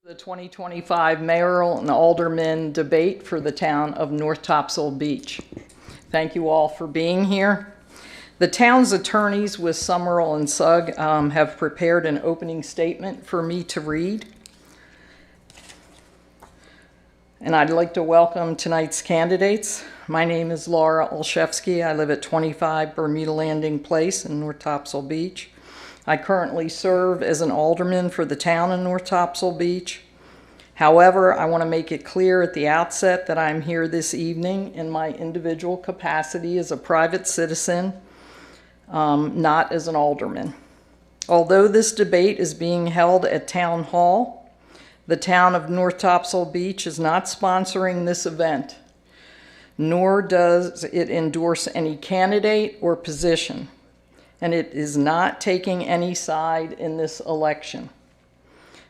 The 2025 mayoral and alderman debate for the town of North Topsail Beach. Thank you all for being here. The town's attorneys with Summerall and Sugg have prepared an opening statement for me to read. And I'd like to welcome tonight's candidates. My name is Laura Olszewski. I live at 25 Bermuda Landing Place in North Topsail Beach. I currently serve as an alderman for the town of North Topsail Beach. However, I want to make it clear at the outset that I'm here this evening in my individual capacity as a private citizen, not as an alderman. Although this debate is being held at Town Hall, the town of North Topsail Beach is not sponsoring this event, nor does it endorse any candidate or position, and it is not taking any side in this election.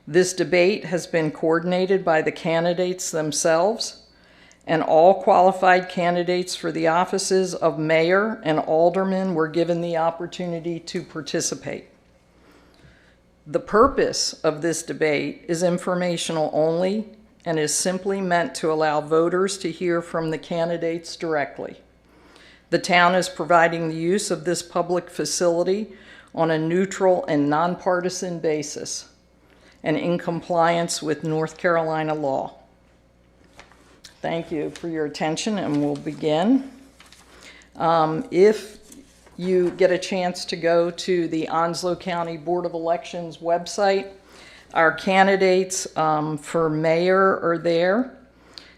This debate has been coordinated by the candidates themselves, and all qualified candidates for the offices of mayor and alderman were given the opportunity to participate. The purpose of this debate is informational only and is simply meant to allow voters to hear from the candidates directly. The town is providing the use of this public facility on a neutral and nonpartisan basis and in compliance with North Carolina law. Thank you for your attention, and we'll begin. If you get a chance to go to the Onslow County Board of Elections website, our candidates for mayor are there,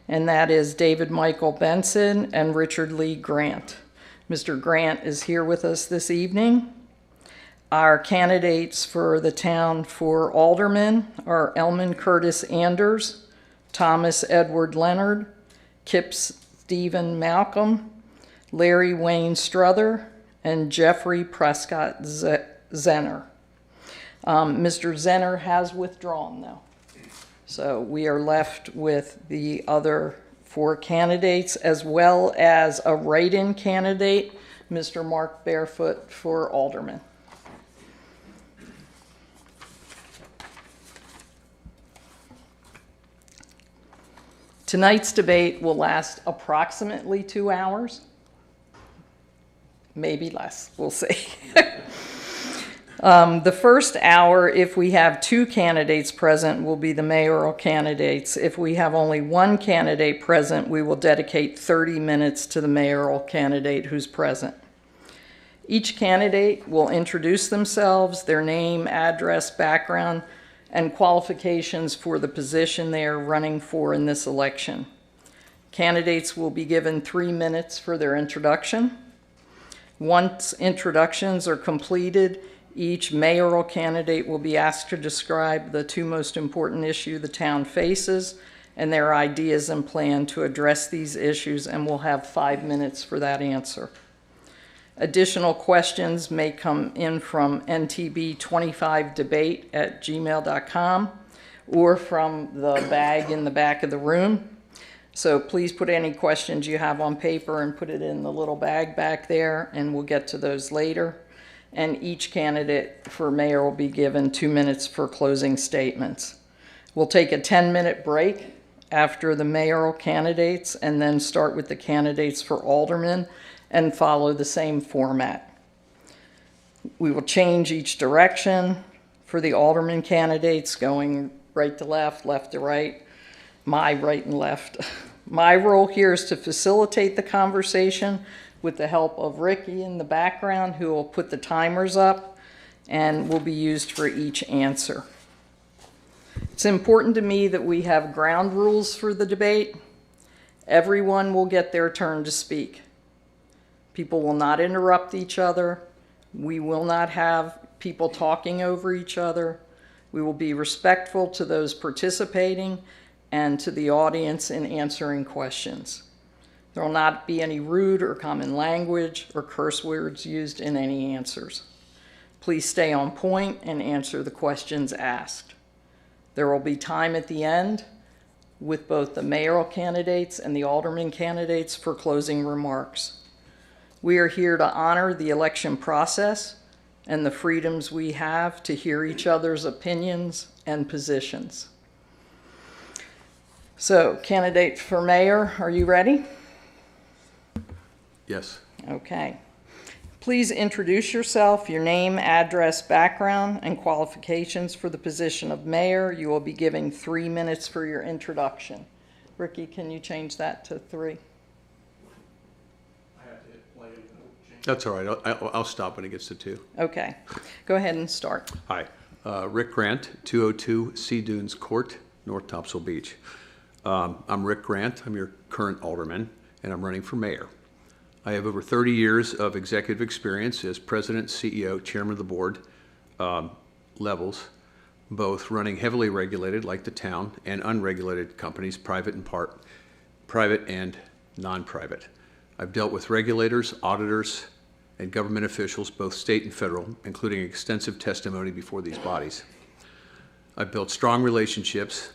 and that is David Michael Benson and Richard Lee Grant. Mr. Grant is here with us this evening. Our candidates for the town for alderman are Elman Curtis Anders, Thomas Edward Leonard, Kip Stephen Malcolm, Larry Wayne Strother, and Jeffrey Prescott Zenner. Mr. Zenner has withdrawn, though. So we are left with the other four candidates, as well as a write-in candidate, Mr. Mark Barefoot, for alderman. Tonight's debate will last approximately 2 hours, maybe less, we'll see. The first hour, if we have two candidates present, will be the mayoral candidates. If we have only one candidate present, we will dedicate 30 minutes to the mayoral candidate who's present. Each candidate will introduce themselves, their name, address, background, and qualifications for the position they are running for in this election. Candidates will be given 3 minutes for their introduction. Once introductions are completed, each mayoral candidate will be asked to describe the two most important issues the town faces and their ideas and plan to address these issues, and we'll have 5 minutes for that answer. Additional questions may come in from ntb25debate@gmail.com or from the bag in the back of the room. So please put any questions you have on paper and put it in the little bag back there, and we'll get to those later. And each candidate for mayor will be given 2 minutes for closing statements. We'll take a 10-minute break after the mayoral candidates and then start with the candidates for aldermen and follow the same format. We will change each direction for the alderman candidates, going right to left to right, my right and left. My role here is to facilitate the conversation with the help of Ricky in the background, who will put the timers up and will be used for each answer. It's important to me that we have ground rules for the debate. Everyone will get their turn to speak. People will not interrupt each other. We will not have people talking over each other. We will be respectful to those participating and to the audience in answering questions. There will not be any rude or common language or curse words used in any answers. Please stay on point and answer the questions asked. There will be time at the end with both the mayoral candidates and the alderman candidates for closing remarks. We are here to honor the election process and the freedoms we have to hear each other's opinions and positions. So, candidate for mayor, are you ready? Yes. Okay. Please introduce yourself, your name, address, background, and qualifications for the position of mayor. You will be giving 3 minutes for your introduction. Ricky, can you change that to 3? That's all right. I'll stop when it gets to 2. Okay. Go ahead and start. Hi. Rick Grant, 202 Sea Dunes Court, North Topsail Beach. I'm Rick Grant. I'm your current alderman, and I'm running for mayor. I have over 30 years of executive experience as president, CEO, chairman of the board levels, both running heavily regulated, like the town, and unregulated companies, private and non-private. I've dealt with regulators, auditors, and government officials, both state and federal, including extensive testimony before these bodies. I've built strong relationships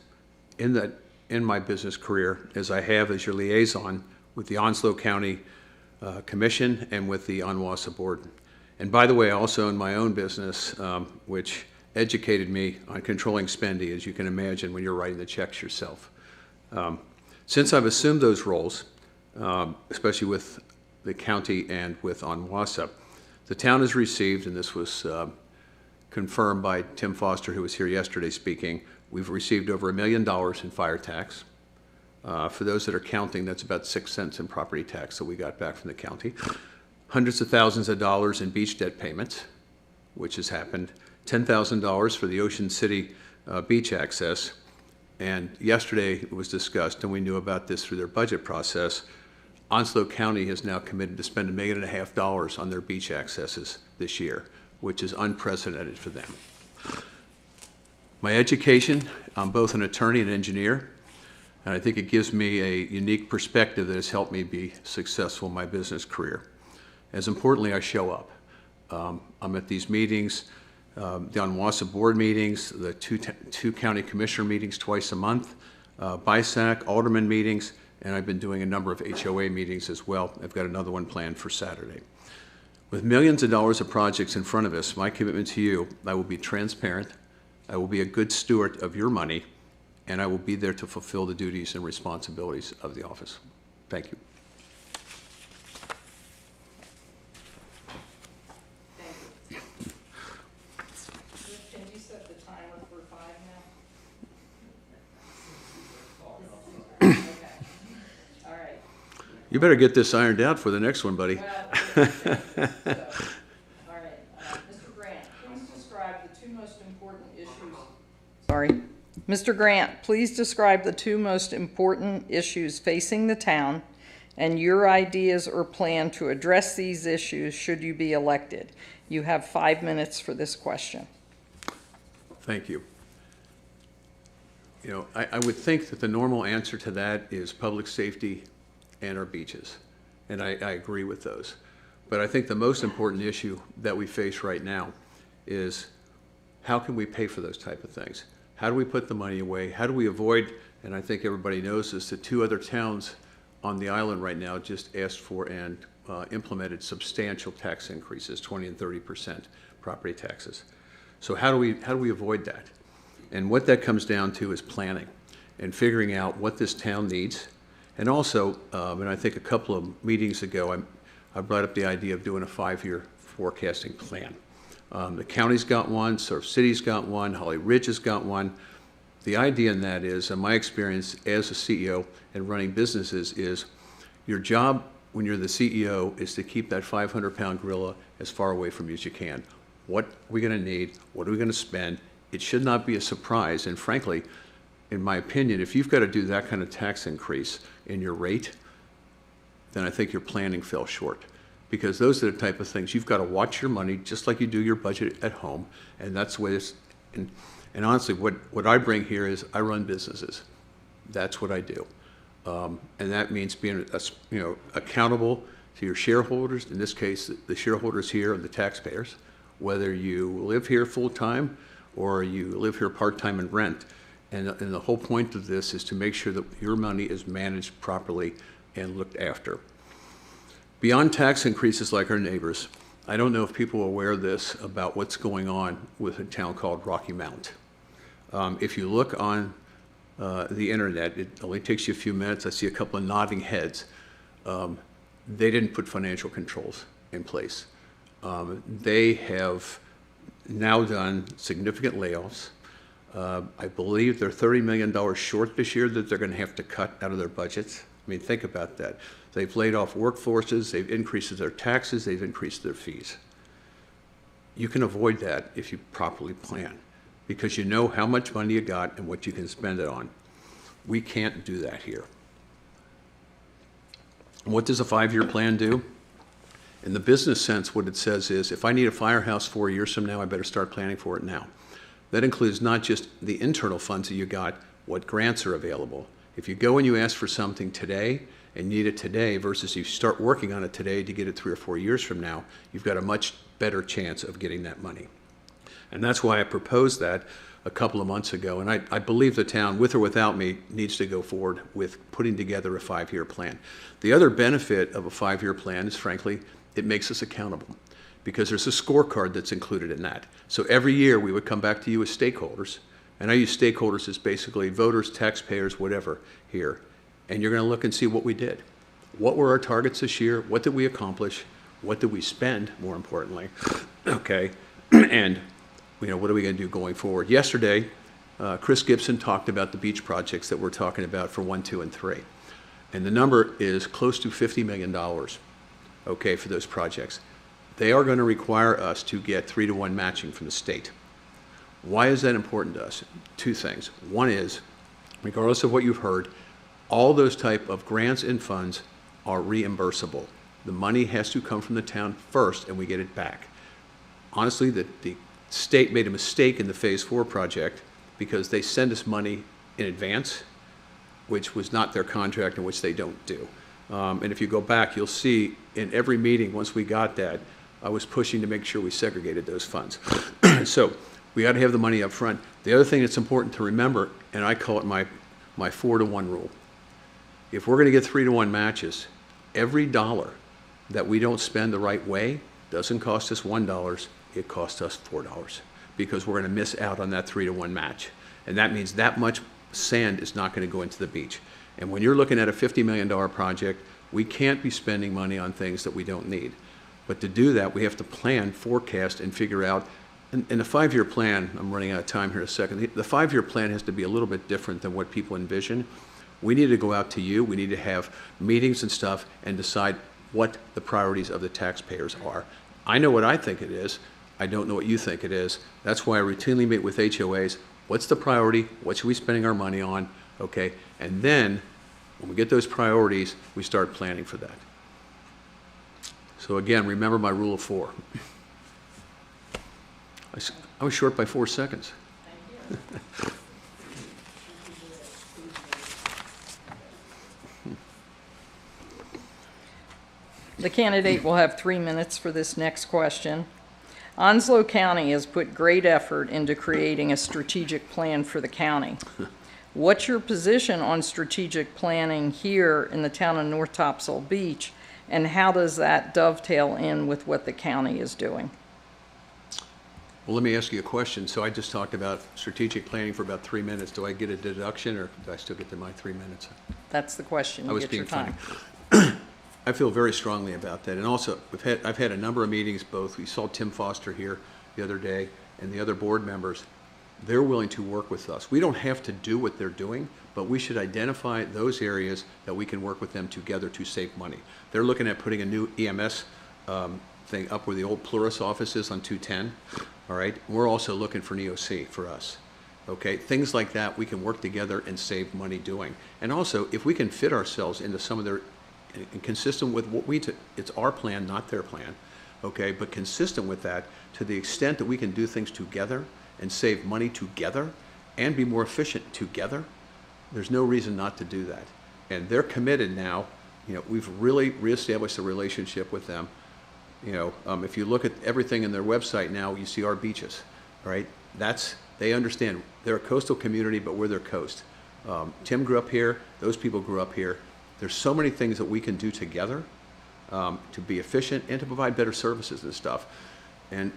in my business career, as I have as your liaison with the Onslow County Commission and with the Onwassa Board. And by the way, I also own my own business, which educated me on controlling spending, as you can imagine when you're writing the checks yourself. Since I've assumed those roles, especially with the county and with Onwassa, the town has received, and this was confirmed by Tim Foster, who was here yesterday speaking, we've received over $1 million in fire tax. For those that are counting, that's about 6 cents in property tax that we got back from the county. Hundreds of thousands of dollars in beach debt payments, which has happened. $10,000 for the Ocean City beach access. And yesterday it was discussed, and we knew about this through their budget process, Onslow County has now committed to spend $1.5 million on their beach accesses this year, which is unprecedented for them. My education, I'm both an attorney and engineer, and I think it gives me a unique perspective that has helped me be successful in my business career. As importantly, I show up. I'm at these meetings, the Onwassa board meetings, the two county commissioner meetings twice a month, BISAC, alderman meetings, and I've been doing a number of HOA meetings as well. I've got another one planned for Saturday. With millions of dollars of projects in front of us, my commitment to you, I will be transparent, I will be a good steward of your money, and I will be there to fulfill the duties and responsibilities of the office. Thank you. Can you set the timer for 5 now? Okay. All right. You better get this ironed out for the next one, buddy. Well, all right. Mr. Grant, please describe the 2 most important issues. Sorry. Mr. Grant, please describe the 2 most important issues facing the town and your ideas or plan to address these issues should you be elected. You have 5 minutes for this question. Thank you. You know, I would think that the normal answer to that is public safety and our beaches, and I agree with those. But I think the most important issue that we face right now is how can we pay for those type of things? How do we put the money away? How do we avoid, and I think everybody knows this, the 2 other towns on the island right now just asked for and implemented substantial tax increases, 20 and 30% property taxes. So how do we avoid that? And what that comes down to is planning and figuring out what this town needs. And also, and I think a couple of meetings ago, I brought up the idea of doing a 5-year forecasting plan. The county's got one, Surf City's got one, Holly Ridge has got one. The idea in that is, in my experience as a CEO and running businesses, is your job when you're the CEO is to keep that 500-pound gorilla as far away from you as you can. What are we going to need? What are we going to spend? It should not be a surprise. And frankly, in my opinion, if you've got to do that kind of tax increase in your rate, then I think your planning fell short. Because those are the type of things, you've got to watch your money just like you do your budget at home. And that's the way this, and honestly, what I bring here is I run businesses. That's what I do. And that means being accountable to your shareholders, in this case, the shareholders here and the taxpayers, whether you live here full-time or you live here part-time and rent. And the whole point of this is to make sure that your money is managed properly and looked after. Beyond tax increases like our neighbors, I don't know if people are aware of this about what's going on with a town called Rocky Mount. If you look on the internet. It only takes you a few minutes. I see a couple of nodding heads. They didn't put financial controls in place. They have now done significant layoffs. I believe they're $30 million short this year that they're going to have to cut out of their budgets. I mean, think about that. They've laid off workforces, they've increased their taxes, they've increased their fees. You can avoid that if you properly plan, because you know how much money you got and what you can spend it on. We can't do that here. And what does a 5-year plan do? In the business sense, what it says is, if I need a firehouse 4 years from now, I better start planning for it now. That includes not just the internal funds that you got, what grants are available. If you go and you ask for something today and need it today versus you start working on it today to get it 3 or 4 years from now, you've got a much better chance of getting that money. And that's why I proposed that a couple of months ago. And I believe the town, with or without me, needs to go forward with putting together a 5-year plan. The other benefit of a 5-year plan is, frankly, it makes us accountable, because there's a scorecard that's included in that. So every year we would come back to you as stakeholders, and I use stakeholders as basically voters, taxpayers, whatever here, and you're going to look and see what we did. What were our targets this year? What did we accomplish? What did we spend, more importantly? Okay, and what are we going to do going forward? Yesterday, Chris Gibson talked about the beach projects that we're talking about for 1, 2, and 3. And the number is close to $50 million, okay, for those projects. They are going to require us to get 3-to-1 matching from the state. Why is that important to us? 2 things. One is, regardless of what you've heard, all those type of grants and funds are reimbursable. The money has to come from the town first, and we get it back. Honestly, the state made a mistake in the Phase 4 project because they send us money in advance, which was not their contract and which they don't do. And if you go back, you'll see in every meeting, once we got that, I was pushing to make sure we segregated those funds. So we got to have the money up front. The other thing that's important to remember, and I call it my 4-to-1 rule. If we're going to get 3-to-1 matches, every dollar that we don't spend the right way doesn't cost us $1, it costs us $4, because we're going to miss out on that 3-to-1 match. And that means that much sand is not going to go into the beach. And when you're looking at a $50 million project, we can't be spending money on things that we don't need. But to do that, we have to plan, forecast, and figure out. And the 5-year plan, I'm running out of time here in a second, the 5-year plan has to be a little bit different than what people envision. We need to go out to you, we need to have meetings and stuff and decide what the priorities of the taxpayers are. I know what I think it is, I don't know what you think it is. That's why I routinely meet with HOAs. What's the priority? What should we be spending our money on? Okay, and then when we get those priorities, we start planning for that. So again, remember my rule of 4. I was short by 4 seconds. The candidate will have 3 minutes for this next question. Onslow County has put great effort into creating a strategic plan for the county. What's your position on strategic planning here in the town of North Topsail Beach, and how does that dovetail in with what the county is doing? Well, let me ask you a question. So I just talked about strategic planning for about 3 minutes. Do I get a deduction, or do I still get to my 3 minutes? That's the question. I was Get your being time. funny. I feel very strongly about that. And also, I've had a number of meetings, both, we saw Tim Foster here the other day, and the other board members. They're willing to work with us. We don't have to do what they're doing, but we should identify those areas that we can work with them together to save money. They're looking at putting a new EMS thing up where the old Plurus office is on 210, all right? We're also looking for an EOC for us, okay? Things like that we can work together and save money doing. And also, if we can fit ourselves into some of their, and consistent with what it's our plan, not their plan, okay? But consistent with that, to the extent that we can do things together and save money together and be more efficient together, there's no reason not to do that. And they're committed now. We've really reestablished a relationship with them. If you look at everything in their website now, you see our beaches, right? They understand. They're a coastal community, but we're their coast. Tim grew up here. Those people grew up here. There's so many things that we can do together to be efficient and to provide better services and stuff. And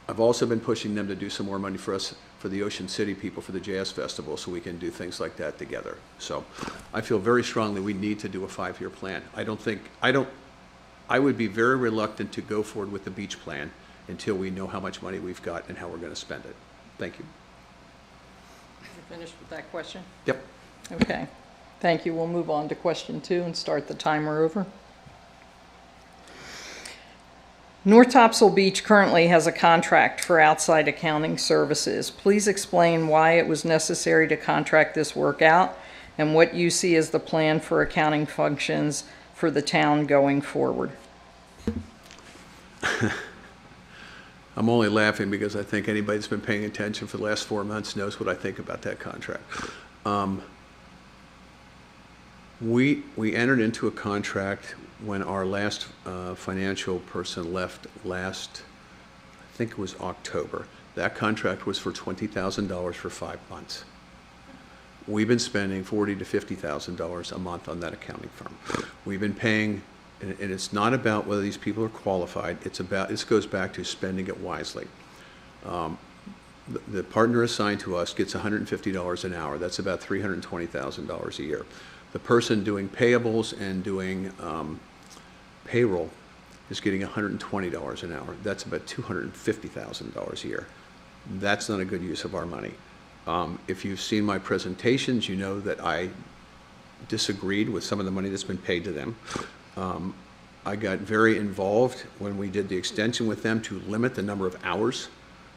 I've also been pushing them to do some more money for us for the Ocean City people for the Jazz Festival so we can do things like that together. So I feel very strongly we need to do a 5-year plan. I would be very reluctant to go forward with the beach plan until we know how much money we've got and how we're going to spend it. Thank you. You finished with that question? Yep. Okay, thank you. We'll move on to question 2 and start the timer over. North Topsail Beach currently has a contract for outside accounting services. Please explain why it was necessary to contract this work out and what you see as the plan for accounting functions for the town going forward. I'm only laughing because I think anybody that's been paying attention for the last 4 months knows what I think about that contract. We entered into a contract when our last financial person left last, I think it was October. That contract was for $20,000 for 5 months. We've been spending $40,000 to $50,000 a month on that accounting firm. We've been paying, and it's not about whether these people are qualified. It's about, this goes back to spending it wisely. The partner assigned to us gets $150 an hour. That's about $320,000 a year. The person doing payables and doing payroll is getting $120 an hour. That's about $250,000 a year. That's not a good use of our money. If you've seen my presentations, you know that I disagreed with some of the money that's been paid to them. I got very involved when we did the extension with them to limit the number of hours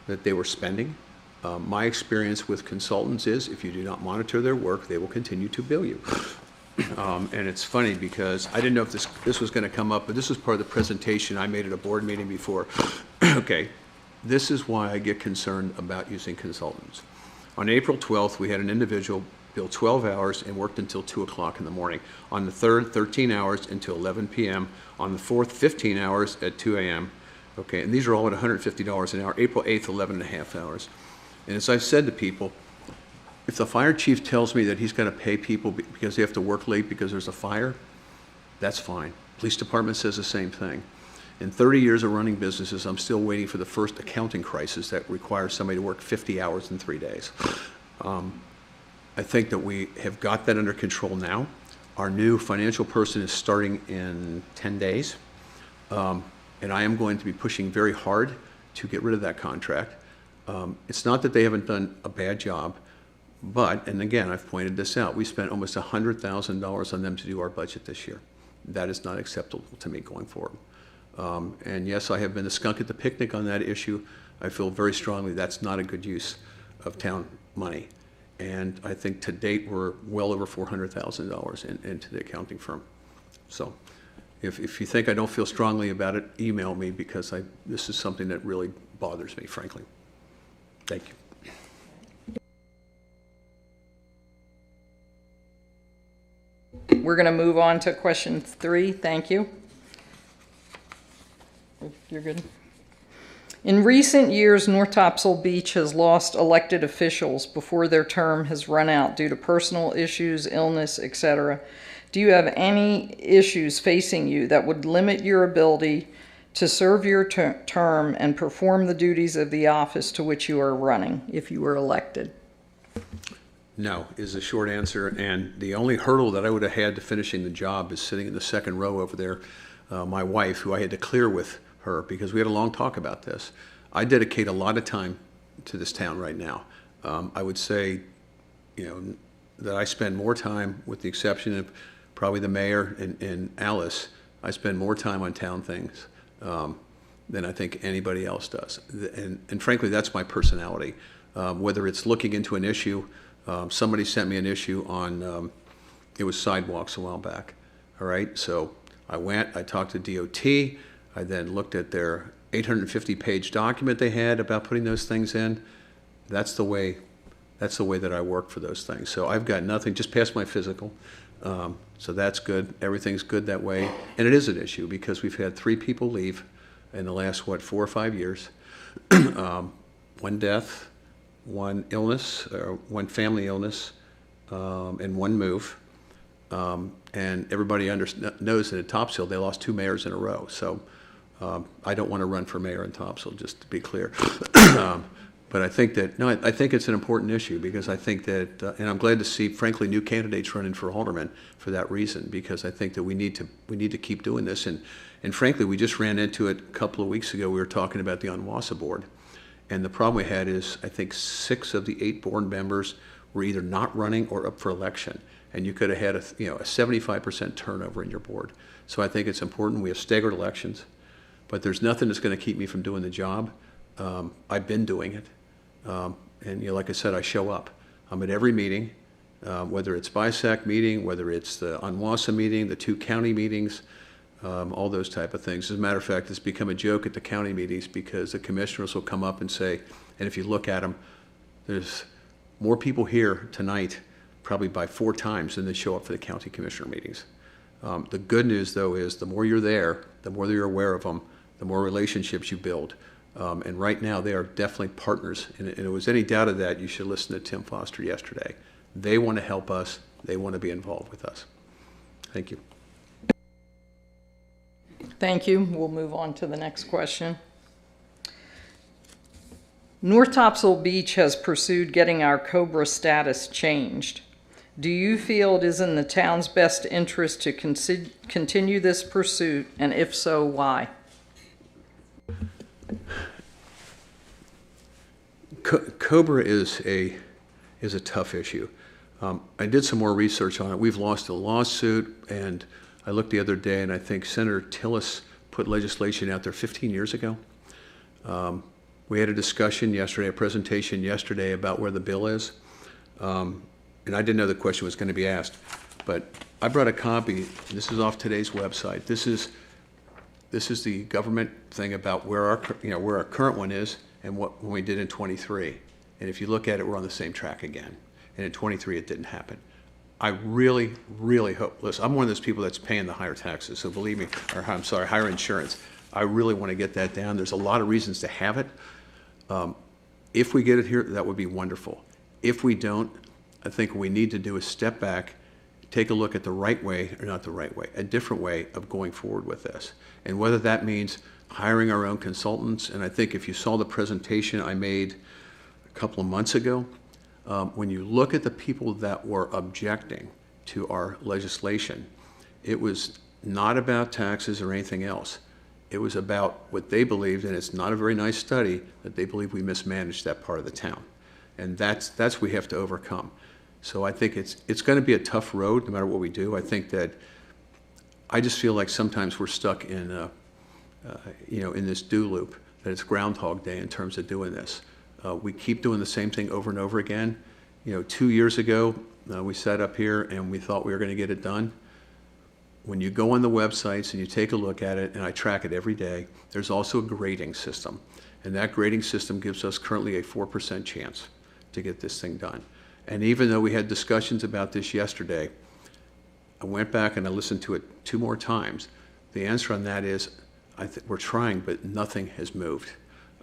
that they were spending. My experience with consultants is if you do not monitor their work, they will continue to bill you. And it's funny because I didn't know if this was going to come up, but this was part of the presentation I made at a board meeting before. Okay, this is why I get concerned about using consultants. On April 12th, we had an individual bill 12 hours and worked until 2 o'clock in the morning. On the 3rd, 13 hours until 11 p.m. On the 4th, 15 hours at 2 a.m. Okay, and these are all at $150 an hour. April 8th, 11 and a half hours. And as I've said to people, if the fire chief tells me that he's going to pay people because they have to work late because there's a fire, that's fine. Police department says the same thing. In 30 years of running businesses, I'm still waiting for the first accounting crisis that requires somebody to work 50 hours in 3 days. I think that we have got that under control now. Our new financial person is starting in 10 days. And I am going to be pushing very hard to get rid of that contract. It's not that they haven't done a bad job, but, and again, I've pointed this out, we spent almost $100,000 on them to do our budget this year. That is not acceptable to me going forward. And yes, I have been a skunk at the picnic on that issue. I feel very strongly that's not a good use of town money. And I think to date, we're well over $400,000 into the accounting firm. So if you think I don't feel strongly about it, email me because this is something that really bothers me, frankly. Thank you. We're going to move on to question 3. Thank you. You're good. In recent years, North Topsail Beach has lost elected officials before their term has run out due to personal issues, illness, etc. Do you have any issues facing you that would limit your ability to serve your term and perform the duties of the office to which you are running if you were elected? No, is the short answer. And the only hurdle that I would have had to finishing the job is sitting in the second row over there, my wife, who I had to clear with her because we had a long talk about this. I dedicate a lot of time to this town right now. I would say, that I spend more time, with the exception of probably the mayor and Alice, I spend more time on town things than I think anybody else does. And frankly, that's my personality. Whether it's looking into an issue, somebody sent me an issue on, it was sidewalks a while back, all right? So I talked to DOT, I then looked at their 850-page document they had about putting those things in. That's the way that I work for those things. So I've got nothing, just passed my physical. So that's good. Everything's good that way. And it is an issue because we've had 3 people leave in the last, 4 or 5 years. 1 death, 1 illness, or 1 family illness, and 1 move. And everybody knows that at Topsail they lost 2 mayors in a row. So I don't want to run for mayor in Topsail, just to be clear. But But I think that, no, I think it's an important issue because I think that, and I'm glad to see, frankly, new candidates running for alderman for that reason, because I think that we need to keep doing this. And frankly, we just ran into it a couple of weeks ago. We were talking about the Onwassa board. And the problem we had is, I think 6 of the 8 board members were either not running or up for election. And you could have had a 75% turnover in your board. So I think it's important. We have staggered elections, but there's nothing that's going to keep me from doing the job. I've been doing it. And like I said, I show up. I'm at every meeting, whether it's BISAC meeting, whether it's the Onwassa meeting, the 2 county meetings, all those type of things. As a matter of fact, it's become a joke at the county meetings because the commissioners will come up and say, and if you look at them, there's more people here tonight probably by 4 times than they show up for the county commissioner meetings. The good news, though, is the more you're there, the more you're aware of them, the more relationships you build. And right now, they are definitely partners. And if there was any doubt of that, you should listen to Tim Foster yesterday. They want to help us. They want to be involved with us. Thank you. Thank you. We'll move on to the next question. North Topsail Beach has pursued getting our COBRA status changed. Do you feel it is in the town's best interest to continue this pursuit, and if so, why? COBRA is a tough issue. I did some more research on it. We've lost a lawsuit, and I looked the other day, and I think Senator Tillis put legislation out there 15 years ago. We had a discussion yesterday, a presentation yesterday about where the bill is, and I didn't know the question was going to be asked, but I brought a copy. This is off today's website. This is the government thing about where our current one is and what we did in 23. And if you look at it, we're on the same track again. And in 23, it didn't happen. I really, really hope, listen, I'm one of those people that's paying the higher taxes, so believe me, or I'm sorry, higher insurance. I really want to get that down. There's a lot of reasons to have it. If we get it here, that would be wonderful. If we don't, I think what we need to do is step back, take a look at the right way, or not the right way, a different way of going forward with this. And whether that means hiring our own consultants, and I think if you saw the presentation I made a couple of months ago, when you look at the people that were objecting to our legislation, it was not about taxes or anything else. It was about what they believed, and it's not a very nice study, that they believe we mismanaged that part of the town. And that's what we have to overcome. So I think it's going to be a tough road no matter what we do. I think that I just feel like sometimes we're stuck in in this do loop, that it's Groundhog Day in terms of doing this. We keep doing the same thing over and over again. 2 years ago, we sat up here and we thought we were going to get it done. When you go on the websites and you take a look at it, and I track it every day, there's also a grading system. And that grading system gives us currently a 4% chance to get this thing done. And even though we had discussions about this yesterday, I went back and I listened to it 2 more times. The answer on that is, we're trying, but nothing has moved.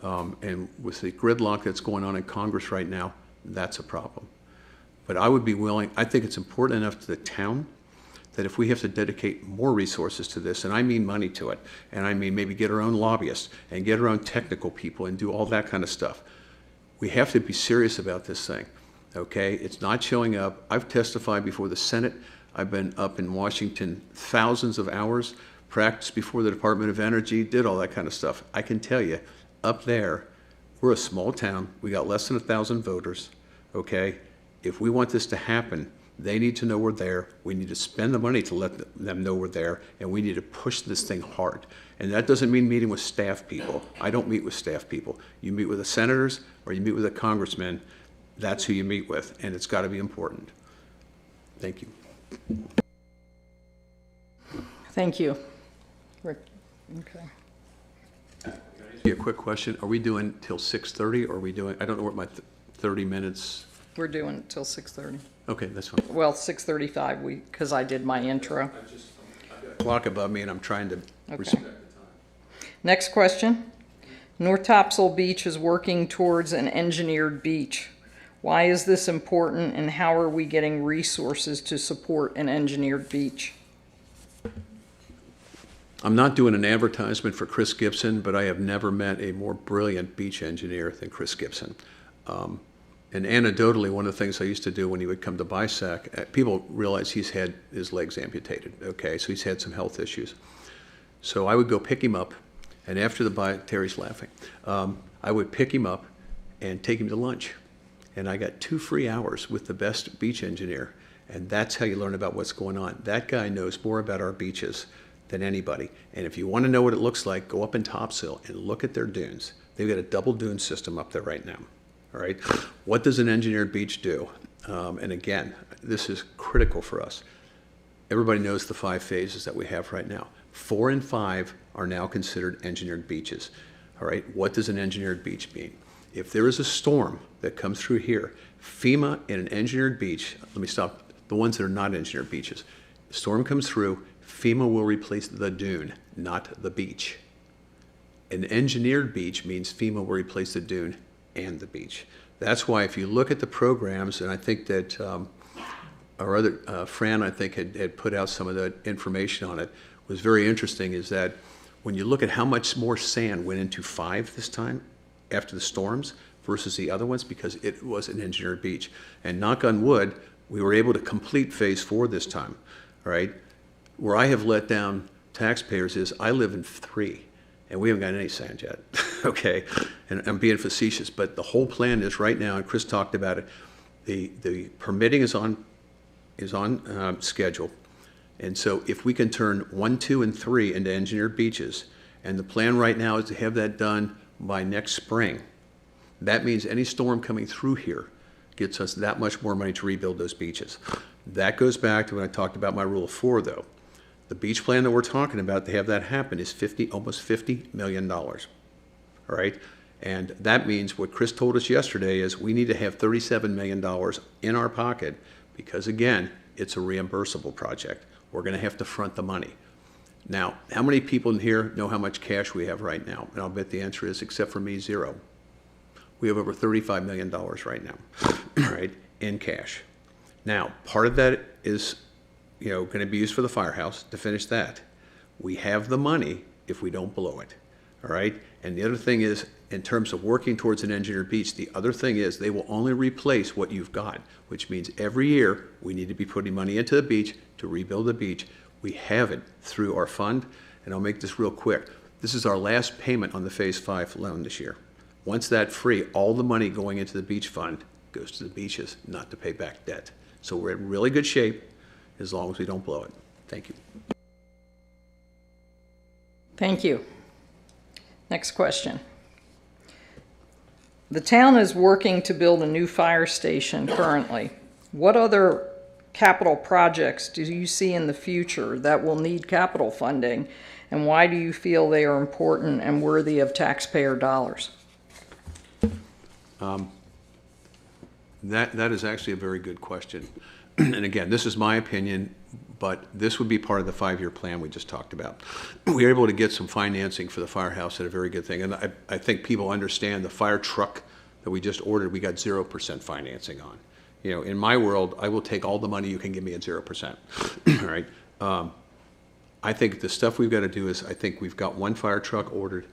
And with the gridlock that's going on in Congress right now, that's a problem. But I would be willing, I think it's important enough to the town that if we have to dedicate more resources to this, and I mean money to it, and I mean maybe get our own lobbyists and get our own technical people and do all that kind of stuff, we have to be serious about this thing, okay? It's not showing up. I've testified before the Senate. I've been up in Washington thousands of hours, practiced before the Department of Energy, did all that kind of stuff. I can tell you, up there, we're a small town. We got less than 1,000 voters, okay? If we want this to happen, they need to know we're there. We need to spend the money to let them know we're there, and we need to push this thing hard. And that doesn't mean meeting with staff people. I don't meet with staff people. You meet with the senators or you meet with a congressman. That's who you meet with, and it's got to be important. Thank you. Thank you. Rick, okay. Can I ask you a quick question? Are we doing till 6:30, or are we doing, I don't know what my 30 minutes. We're doing it till 6:30. Okay, that's fine. Well, 6:35, because I did my intro. I've got a clock above me, and I'm trying to respect the time. Next question. North Topsail Beach is working towards an engineered beach. Why is this important, and how are we getting resources to support an engineered beach? I'm not doing an advertisement for Chris Gibson, but I have never met a more brilliant beach engineer than Chris Gibson. And anecdotally, one of the things I used to do when he would come to BISAC, people realize he's had his legs amputated, okay? So he's had some health issues. So I would go pick him up, and after Terry's laughing, I would pick him up and take him to lunch. And I got 2 free hours with the best beach engineer, and that's how you learn about what's going on. That guy knows more about our beaches than anybody. And if you want to know what it looks like, go up in Topsail and look at their dunes. They've got a double dune system up there right now. All right, what does an engineered beach do? And again, this is critical for us. Everybody knows the 5 phases that we have right now. 4 and 5 are now considered engineered beaches. All right, what does an engineered beach mean? If there is a storm that comes through here, FEMA in an engineered beach, let me stop, the ones that are not engineered beaches. The storm comes through, FEMA will replace the dune, not the beach. An engineered beach means FEMA will replace the dune and the beach. That's why if you look at the programs, and I think that our other, Fran, I think, had put out some of the information on it, was very interesting, is that when you look at how much more sand went into 5 this time, after the storms, versus the other ones, because it was an engineered beach. And knock on wood, we were able to complete phase 4 this time, all right? Where I have let down taxpayers is I live in 3. And we haven't got any sand yet, okay? And I'm being facetious, but the whole plan is right now, and Chris talked about it, the permitting is on schedule. And so if we can turn 1, 2, and 3 into engineered beaches, and the plan right now is to have that done by next spring, that means any storm coming through here gets us that much more money to rebuild those beaches. That goes back to when I talked about my rule of 4, though. The beach plan that we're talking about to have that happen is almost $50 million, all right? And that means what Chris told us yesterday is we need to have $37 million in our pocket because, again, it's a reimbursable project. We're going to have to front the money. Now, how many people in here know how much cash we have right now? And I'll bet the answer is, except for me, 0. We have over $35 million right now, right, in cash. Now, part of that is going to be used for the firehouse to finish that. We have the money if we don't blow it, all right? And the other thing is, in terms of working towards an engineered beach, the other thing is they will only replace what you've got, which means every year we need to be putting money into the beach to rebuild the beach. We have it through our fund, and I'll make this real quick. This is our last payment on the Phase 5 loan this year. Once that's free, all the money going into the beach fund goes to the beaches, not to pay back debt. So we're in really good shape, as long as we don't blow it. Thank you. Thank you. Next question. The town is working to build a new fire station currently. What other capital projects do you see in the future that will need capital funding, and why do you feel they are important and worthy of taxpayer dollars? That is actually a very good question. And again, this is my opinion, but this would be part of the 5-year plan we just talked about. We were able to get some financing for the firehouse at a very good thing. And I think people understand the fire truck that we just ordered, we got 0% financing on. In my world, I will take all the money you can give me at 0%, all right? I think the stuff we've got to do is, I think we've got 1 fire truck ordered.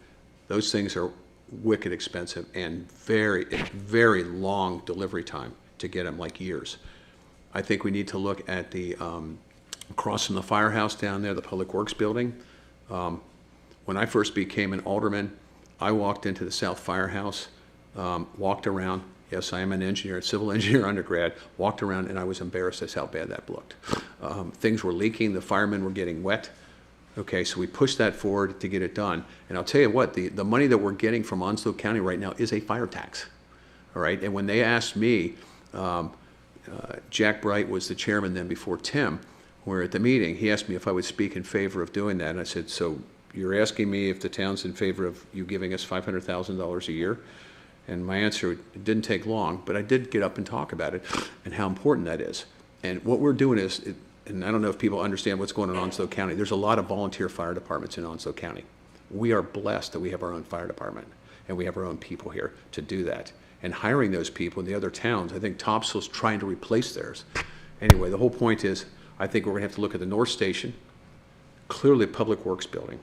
Those things are wicked expensive and very long delivery time to get them, like years. I think we need to look at the, across from the firehouse down there, the Public Works building. When I first became an alderman, I walked into the South Firehouse, walked around. Yes, I am an engineer, a civil engineer undergrad, walked around, and I was embarrassed as how bad that looked. Things were leaking, the firemen were getting wet. Okay, so we pushed that forward to get it done. And I'll tell you what, the money that we're getting from Onslow County right now is a fire tax. All right, and when they asked me, Jack Bright was the chairman then before Tim, where at the meeting, he asked me if I would speak in favor of doing that. And I said, so you're asking me if the town's in favor of you giving us $500,000 a year? And my answer, it didn't take long, but I did get up and talk about it and how important that is. And what we're doing is, and I don't know if people understand what's going on in Onslow County, there's a lot of volunteer fire departments in Onslow County. We are blessed that we have our own fire department and we have our own people here to do that. And hiring those people in the other towns, I think Topsail's trying to replace theirs. Anyway, the whole point is, I think we're going to have to look at the North Station, clearly Public Works building,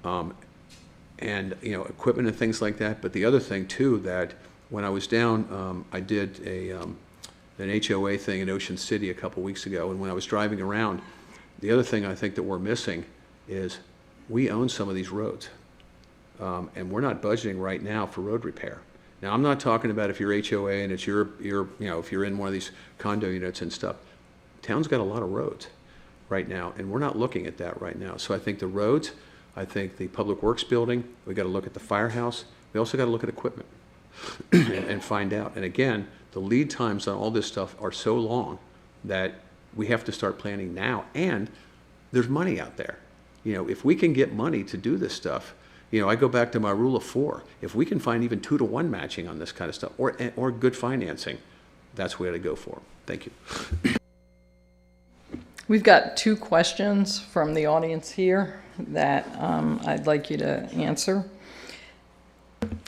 and equipment and things like that. But the other thing too that when I was down, I did an HOA thing in Ocean City a couple weeks ago, and when I was driving around, the other thing I think that we're missing is we own some of these roads, and we're not budgeting right now for road repair. Now, I'm not talking about if you're HOA and it's your if you're in one of these condo units and stuff. Town's got a lot of roads right now, and we're not looking at that right now. So I think the roads, I think the Public Works building, we got to look at the firehouse. We also got to look at equipment and find out. And again, the lead times on all this stuff are so long that we have to start planning now. And there's money out there. If we can get money to do this stuff, I go back to my rule of 4. If we can find even 2-to-1 matching on this kind of stuff, or good financing, that's where to go for. Thank you. We've got 2 questions from the audience here that I'd like you to answer.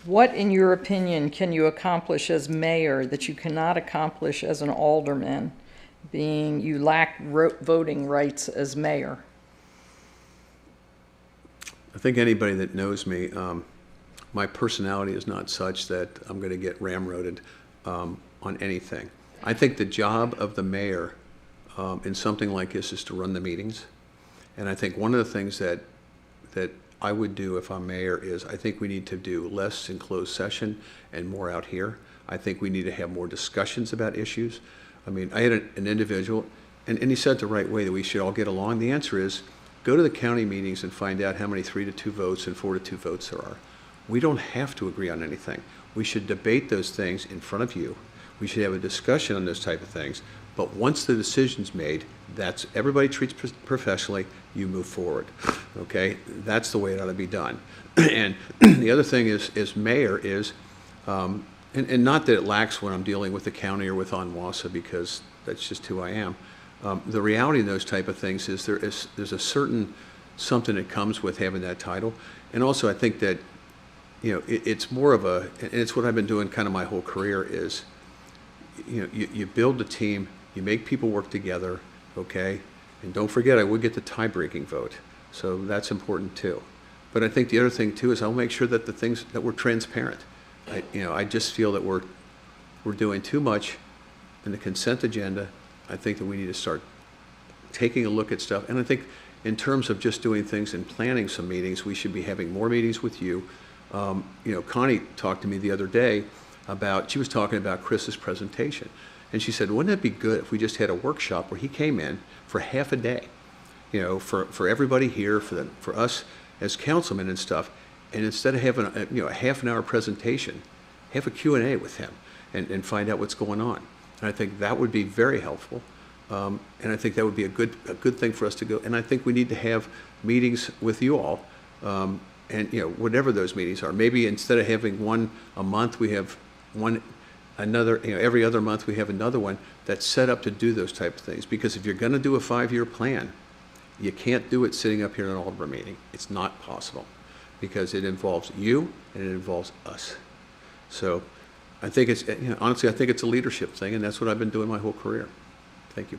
What, in your opinion, can you accomplish as mayor that you cannot accomplish as an alderman, being you lack voting rights as mayor? I think anybody that knows me, my personality is not such that I'm going to get ramroded on anything. I think the job of the mayor in something like this is to run the meetings. And I think one of the things that I would do if I'm mayor is I think we need to do less in closed session and more out here. I think we need to have more discussions about issues. I mean, I had an individual, and he said it the right way, that we should all get along. The answer is go to the county meetings and find out how many 3-2 votes and 4-2 votes there are. We don't have to agree on anything. We should debate those things in front of you. We should have a discussion on those type of things. But once the decision's made, everybody treats professionally, you move forward, okay? That's the way it ought to be done. And the other thing is mayor is, and not that it lacks when I'm dealing with the county or with Onwassa, because that's just who I am. The reality of those type of things is there's a certain something that comes with having that title. And also I think that, it's more of and it's what I've been doing kind of my whole career is, you build a team, you make people work together, okay? And don't forget, I would get the tie-breaking vote. So that's important too. But I think the other thing too is I'll make sure that the things that we're transparent. I just feel that we're doing too much in the consent agenda. I think that we need to start taking a look at stuff. And I think in terms of just doing things and planning some meetings, we should be having more meetings with you. Connie talked to me the other day she was talking about Chris's presentation. And she said, wouldn't it be good if we just had a workshop where he came in for half a day, for everybody here, for us as councilmen and stuff, and instead of having a half an hour presentation, have a Q&A with him and find out what's going on. And I think that would be very helpful. And I think that would be a good thing for us to go. And I think we need to have meetings with you all, and whatever those meetings are. Maybe instead of having one a month, we have another, every other month we have another one that's set up to do those type of things. Because if you're going to do a 5-year plan, you can't do it sitting up here in an alderman meeting. It's not possible, because it involves you and it involves us. So I think it's, honestly, I think it's a leadership thing, and that's what I've been doing my whole career. Thank you.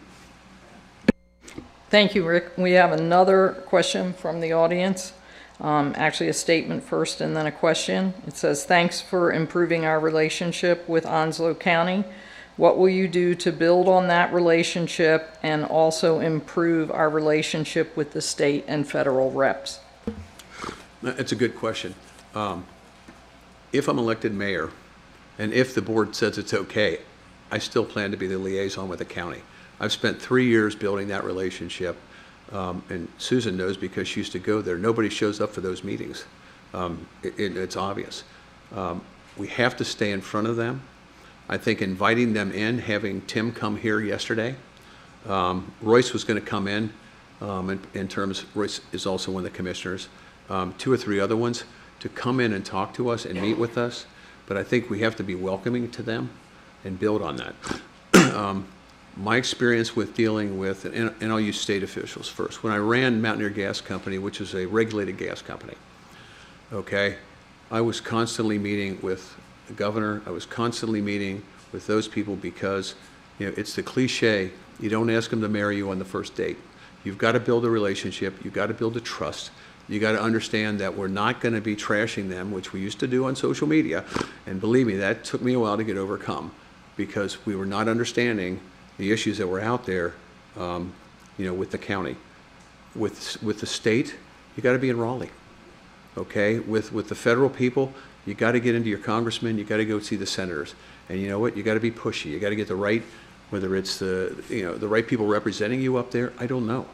Thank you, Rick. We have another question from the audience. Actually a statement first and then a question. It says, thanks for improving our relationship with Onslow County. What will you do to build on that relationship and also improve our relationship with the state and federal reps? It's a good question. If I'm elected mayor, and if the board says it's okay, I still plan to be the liaison with the county. I've spent 3 years building that relationship. And Susan knows because she used to go there. Nobody shows up for those meetings. It's obvious. We have to stay in front of them. I think inviting them in, having Tim come here yesterday. Royce was going to come in terms, Royce is also one of the commissioners, 2 or 3 other ones, to come in and talk to us and meet with us. But I think we have to be welcoming to them and build on that. My experience with dealing with, and I'll use state officials first. When I ran Mountaineer Gas Company, which is a regulated gas company, okay, I was constantly meeting with the governor. I was constantly meeting with those people because, it's the cliche, you don't ask them to marry you on the first date. You've got to build a relationship. You've got to build a trust. You got to understand that we're not going to be trashing them, which we used to do on social media. And believe me, that took me a while to get overcome because we were not understanding the issues that were out there, with the county. With the state, you got to be in Raleigh. Okay, with the federal people, you got to get into your congressmen, you got to go see the senators, and you know what? You got to be pushy. You got to get the right, whether it's the right people representing you up there. I don't know,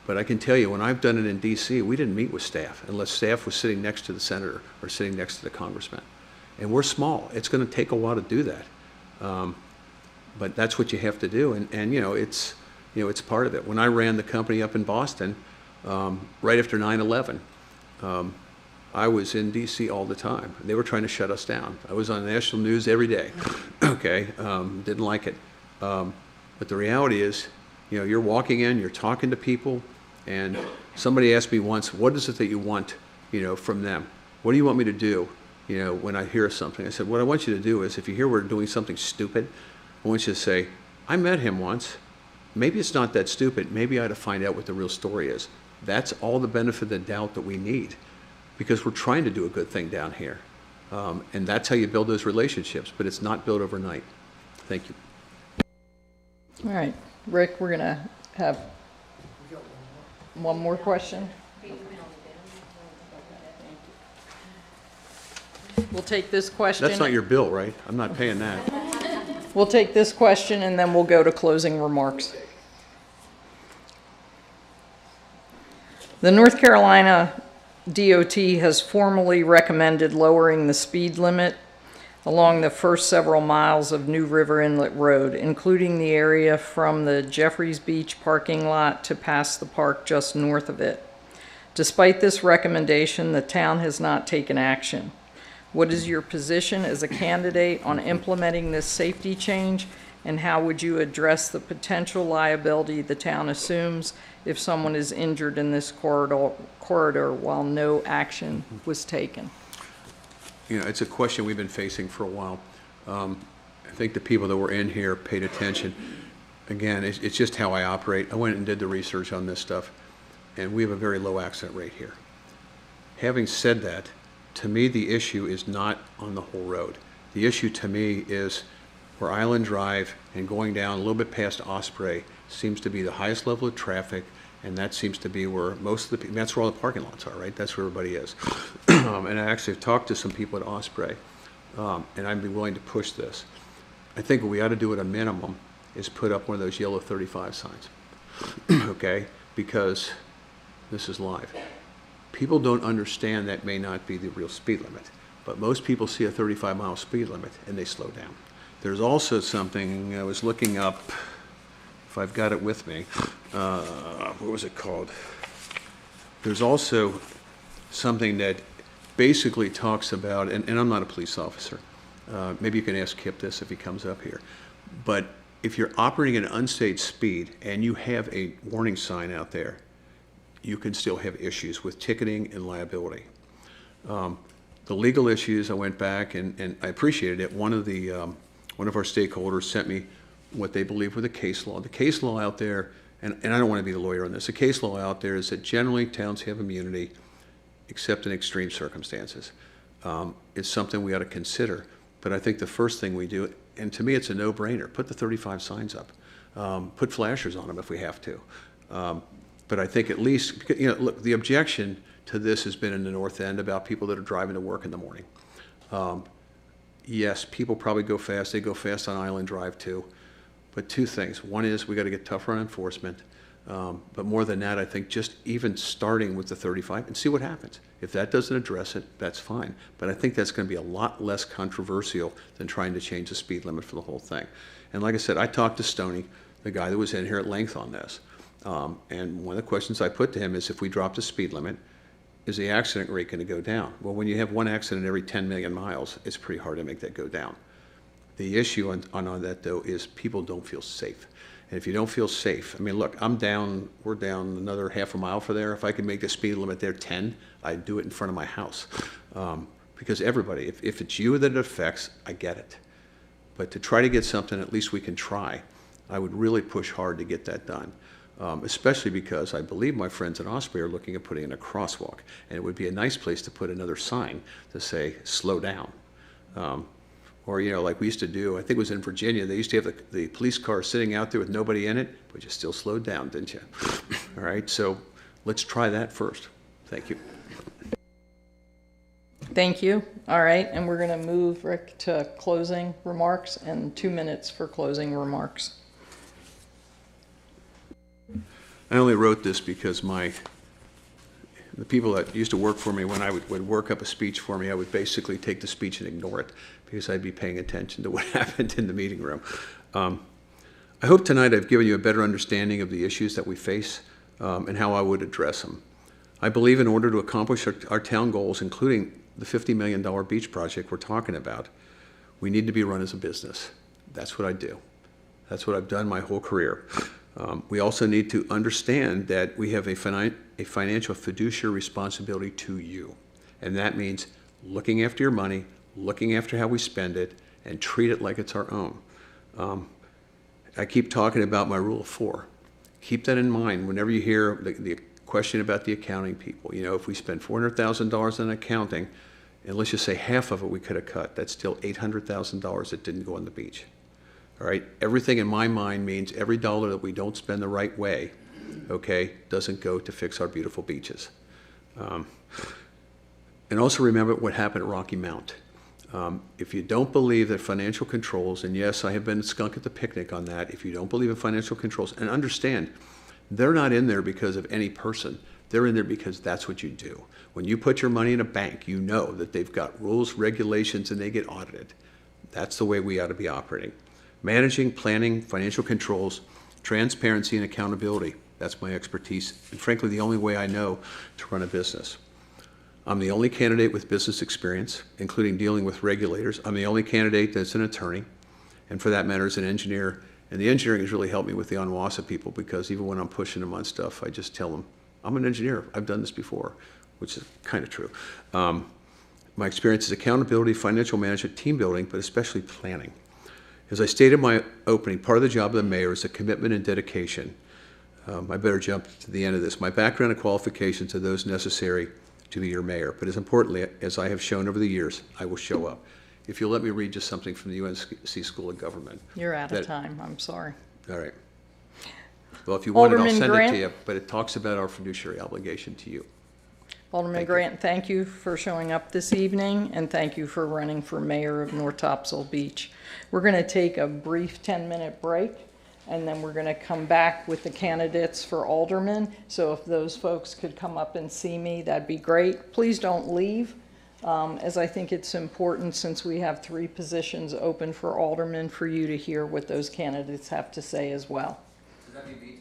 but I can tell you when I've done it in D.C., we didn't meet with staff unless staff was sitting next to the senator or sitting next to the congressman, and we're small. It's going to take a while to do that, but that's what you have to do, and it's part of it. When I ran the company up in Boston, right after 9/11. I was in D.C. all the time. They were trying to shut us down. I was on national news every day. Okay, didn't like it. But the reality is, you're walking in, you're talking to people, and somebody asked me once, what is it that you want, from them? What do you want me to do, when I hear something? I said, what I want you to do is, if you hear we're doing something stupid, I want you to say, I met him once. Maybe it's not that stupid. Maybe I ought to find out what the real story is. That's all the benefit of the doubt that we need, because we're trying to do a good thing down here. And that's how you build those relationships, but it's not built overnight. Thank you. All right, Rick, we're gonna have one more question. We'll take this question. That's not your bill, right? I'm not paying that. We'll take this question and then we'll go to closing remarks. The North Carolina DOT has formally recommended lowering the speed limit along the first several miles of New River Inlet Road, including the area from the Jeffreys Beach parking lot to past the park just north of it. Despite this recommendation, the town has not taken action. What is your position as a candidate on implementing this safety change, and how would you address the potential liability the town assumes if someone is injured in this corridor while no action was taken? It's a question we've been facing for a while. I think the people that were in here paid attention. Again, it's just how I operate. I went and did the research on this stuff, and we have a very low accident rate here. Having said that, to me, the issue is not on the whole road. The issue to me is where Island Drive and going down a little bit past Osprey seems to be the highest level of traffic, and that seems to be where most of that's where all the parking lots are, right? That's where everybody is. And I actually have talked to some people at Osprey, and I'd be willing to push this. I think what we ought to do at a minimum is put up one of those yellow 35 signs, okay? Because this is live. People don't understand that may not be the real speed limit, but most people see a 35-mile speed limit and they slow down. There's also something I was looking up, if I've got it with me, what was it called? There's also something that basically talks about, and I'm not a police officer, maybe you can ask Kip this if he comes up here, but if you're operating at an unsafe speed and you have a warning sign out there, you can still have issues with ticketing and liability. The legal issues, I went back and I appreciated it. One of our stakeholders sent me what they believe were the case law. The case law out there, and I don't want to be the lawyer on this, the case law out there is that generally towns have immunity except in extreme circumstances. It's something we ought to consider, but I think the first thing we do, and to me it's a no-brainer, put the 35 signs up. Put flashers on them if we have to. But I think at least, look, the objection to this has been in the North End about people that are driving to work in the morning. Yes, people probably go fast. They go fast on Island Drive too. But two things. One is we got to get tougher on enforcement. But more than that, I think just even starting with the 35 and see what happens. If that doesn't address it, that's fine. But I think that's going to be a lot less controversial than trying to change the speed limit for the whole thing. And like I said, I talked to Stoney, the guy that was in here at length on this. And one of the questions I put to him is, if we drop the speed limit, is the accident rate going to go down? Well, when you have one accident every 10 million miles, it's pretty hard to make that go down. The issue on that, though, is people don't feel safe. And if you don't feel safe, I mean, look, we're down another half a mile for there. If I could make the speed limit there 10, I'd do it in front of my house. Because everybody, if it's you that it affects, I get it. But to try to get something, at least we can try. I would really push hard to get that done. especially because I believe my friends in Osprey are looking at putting in a crosswalk, and it would be a nice place to put another sign to say, slow down. Or, like we used to do, I think it was in Virginia, they used to have the police car sitting out there with nobody in it, but you still slowed down, didn't you? All right, so let's try that first. Thank you. Thank you. All right, and we're going to move, Rick, to closing remarks, and 2 minutes for closing remarks. I only wrote this because the people that used to work for me, when I would work up a speech for me, I would basically take the speech and ignore it because I'd be paying attention to what happened in the meeting room. I hope tonight I've given you a better understanding of the issues that we face and how I would address them. I believe in order to accomplish our town goals, including the $50 million beach project we're talking about, we need to be run as a business. That's what I do. That's what I've done my whole career. We also need to understand that we have a financial fiduciary responsibility to you. And that means looking after your money, looking after how we spend it, and treat it like it's our own. I keep talking about my rule of 4. Keep that in mind whenever you hear the question about the accounting people. If we spend $400,000 on accounting, and let's just say half of it we could have cut, that's still $800,000 that didn't go on the beach. All right, everything in my mind means every dollar that we don't spend the right way, okay, doesn't go to fix our beautiful beaches. And also remember what happened at Rocky Mount. If you don't believe that financial controls, and yes, I have been a skunk at the picnic on that, if you don't believe in financial controls, and understand, they're not in there because of any person. They're in there because that's what you do. When you put your money in a bank, you know that they've got rules, regulations, and they get audited. That's the way we ought to be operating. Managing, planning, financial controls, transparency, and accountability. That's my expertise, and frankly, the only way I know to run a business. I'm the only candidate with business experience, including dealing with regulators. I'm the only candidate that's an attorney, and for that matter, is an engineer. And the engineering has really helped me with the Onwassa people, because even when I'm pushing them on stuff, I just tell them, I'm an engineer. I've done this before, which is kind of true. My experience is accountability, financial management, team building, but especially planning. As I stated in my opening, part of the job of the mayor is a commitment and dedication. I better jump to the end of this. My background and qualifications are those necessary to be your mayor, but as importantly, as I have shown over the years, I will show up. If you'll let me read just something from the UNC School of Government. You're out of time, I'm sorry. All right. Well, if you want it, I'll Alderman send Grant? it to you, but it talks about our fiduciary obligation to you. Alderman Thank you. Grant, thank you for showing up this evening, and thank you for running for mayor of North Topsail Beach. We're going to take a brief 10-minute break, and then we're going to come back with the candidates for alderman. So if those folks could come up and see me, that'd be great. Please don't leave, as I think it's important, since we have 3 positions open for alderman, for you to hear what those candidates have to say as well. Does that mean me too?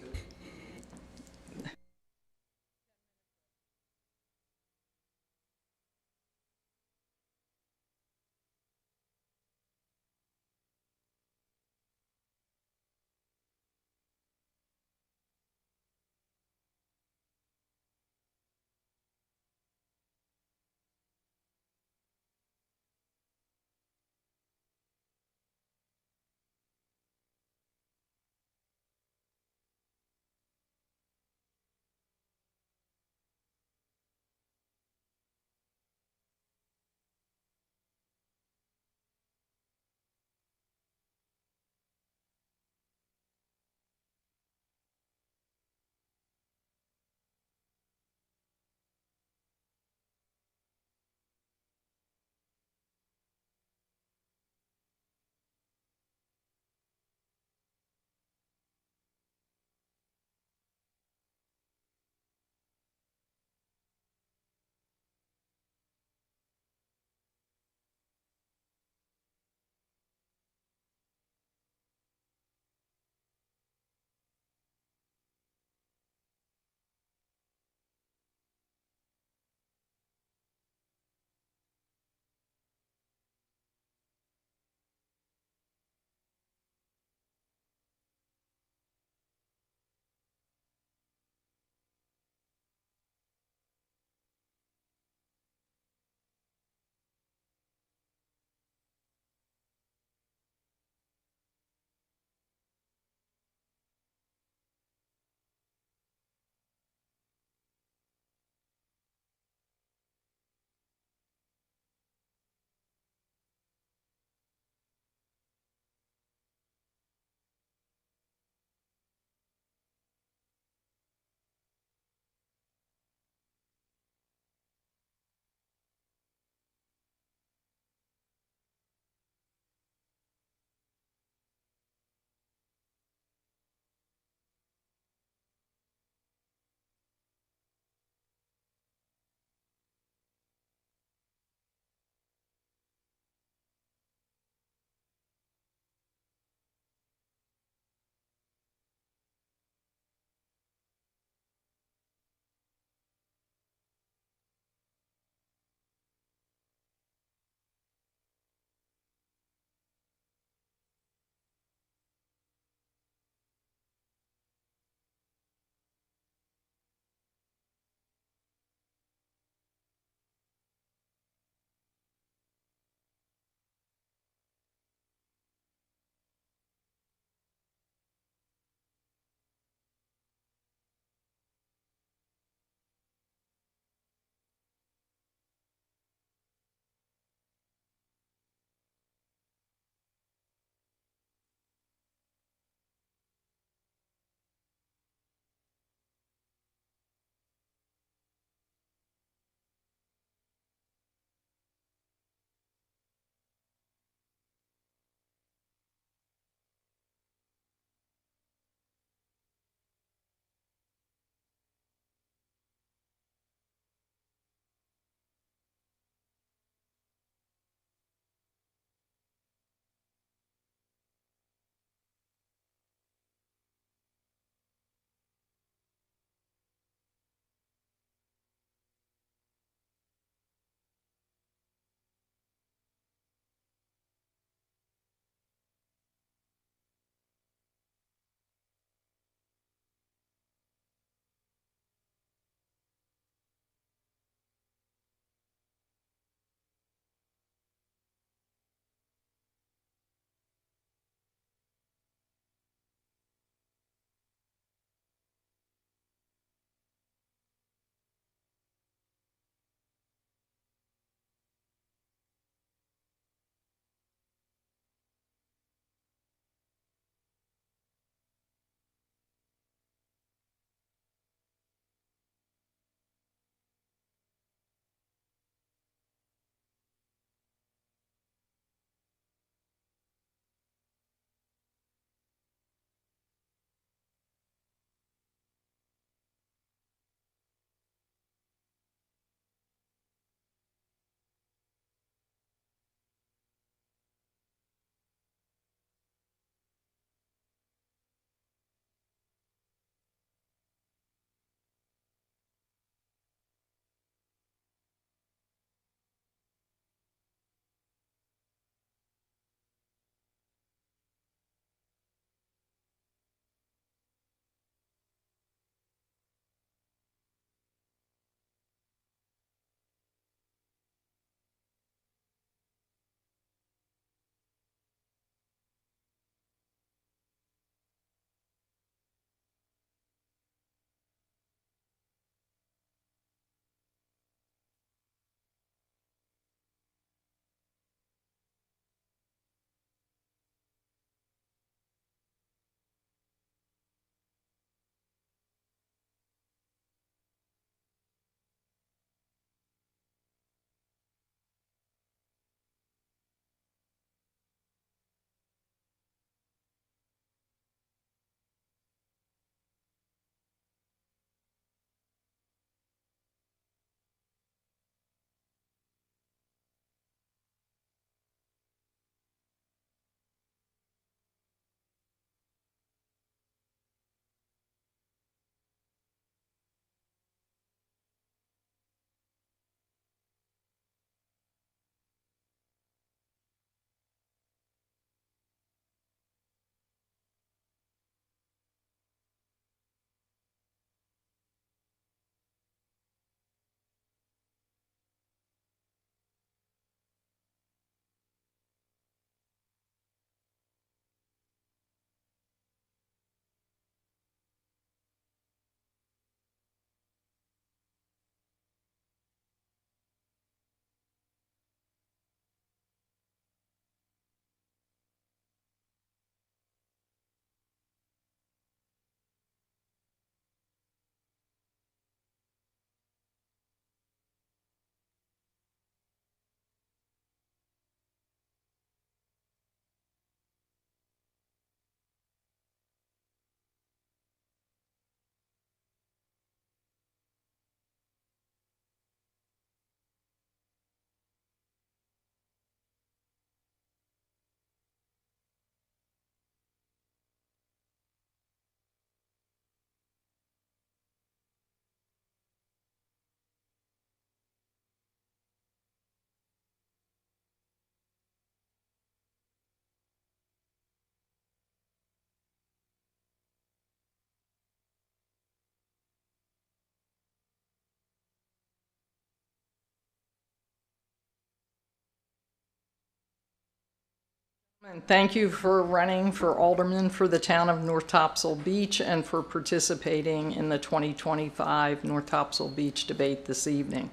And thank you for running for alderman for the town of North Topsail Beach and for participating in the 2025 North Topsail Beach debate this evening.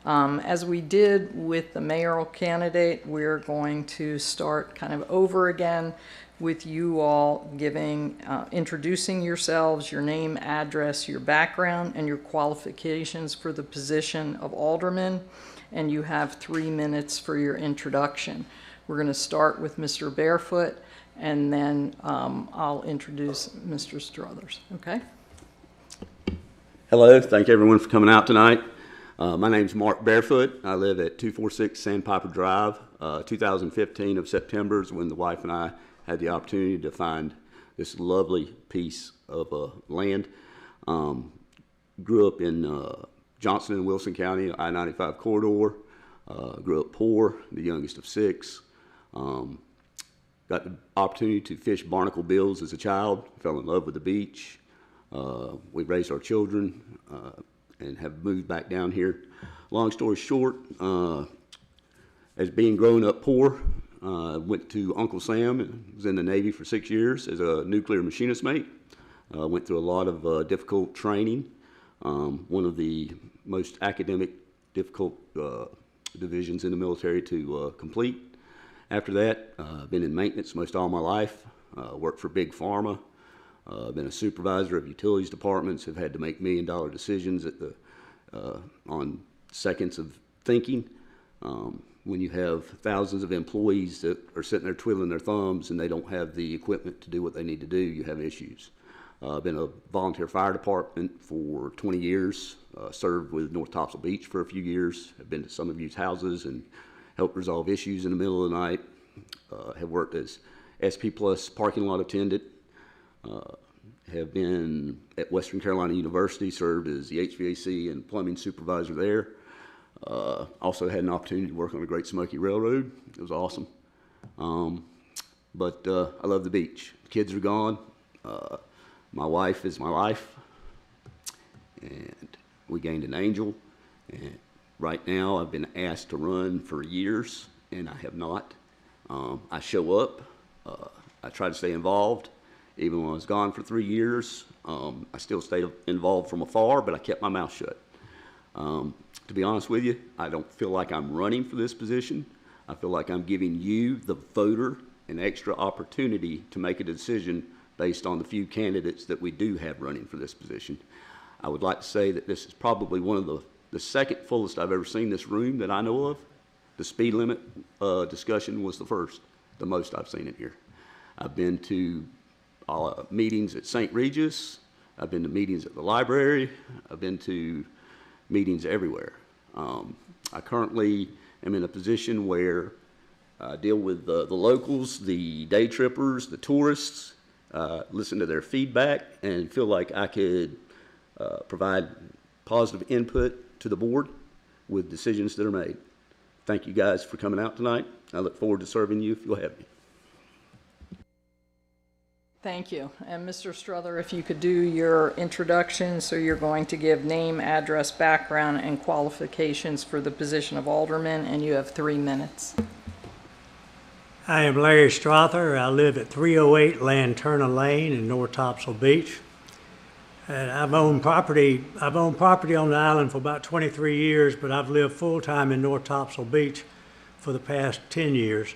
As we did with the mayoral candidate, we're going to start kind of over again with you all introducing yourselves, your name, address, your background, and your qualifications for the position of alderman. And you have 3 minutes for your introduction. We're going to start with Mr. Barefoot, and then I'll introduce Mr. Struthers, okay? Hello, thank everyone for coming out tonight. My name's Mark Barefoot. I live at 246 Sandpiper Drive. 2015 of September is when the wife and I had the opportunity to find this lovely piece of land. Grew up in Johnson and Wilson County, I-95 corridor. Grew up poor, the youngest of 6. Got the opportunity to fish barnacle bills as a child. Fell in love with the beach. We raised our children and have moved back down here. Long story short, as being grown up poor, went to Uncle Sam and was in the Navy for 6 years as a nuclear machinist mate. Went through a lot of difficult training. One of the most academic difficult divisions in the military to complete. After that, I've been in maintenance most all my life. Worked for Big Pharma. Been a supervisor of utilities departments. Have had to make $1 million decisions at on seconds of thinking. When you have thousands of employees that are sitting there twiddling their thumbs and they don't have the equipment to do what they need to do, you have issues. Been a volunteer fire department for 20 years. Served with North Topsail Beach for a few years. Have been to some of you's houses and helped resolve issues in the middle of the night. Have worked as SP Plus parking lot attendant. Have been at Western Carolina University, served as the HVAC and plumbing supervisor there. Also had an opportunity to work on the Great Smoky Railroad. It was awesome. But I love the beach. The kids are gone. My wife is my life. And we gained an angel. And right now I've been asked to run for years, and I have not. I show up. I try to stay involved. Even when I was gone for 3 years, I still stayed involved from afar, but I kept my mouth shut. To be honest with you, I don't feel like I'm running for this position. I feel like I'm giving you, the voter, an extra opportunity to make a decision based on the few candidates that we do have running for this position. I would like to say that this is probably one of the second fullest I've ever seen this room that I know of. The speed limit discussion was the first, the most I've seen it here. I've been to meetings at St. Regis. I've been to meetings at the library. I've been to meetings everywhere. I currently am in a position where I deal with the locals, the day trippers, the tourists, listen to their feedback, and feel like I could provide positive input to the board with decisions that are made. Thank you guys for coming out tonight. I look forward to serving you if you'll have me. Thank you. And Mr. Struther, if you could do your introduction. So you're going to give name, address, background, and qualifications for the position of alderman, and you have 3 minutes. I am Larry Strother. I live at 308 Lanterna Lane in North Topsail Beach. And I've owned property on the island for about 23 years, but I've lived full-time in North Topsail Beach for the past 10 years.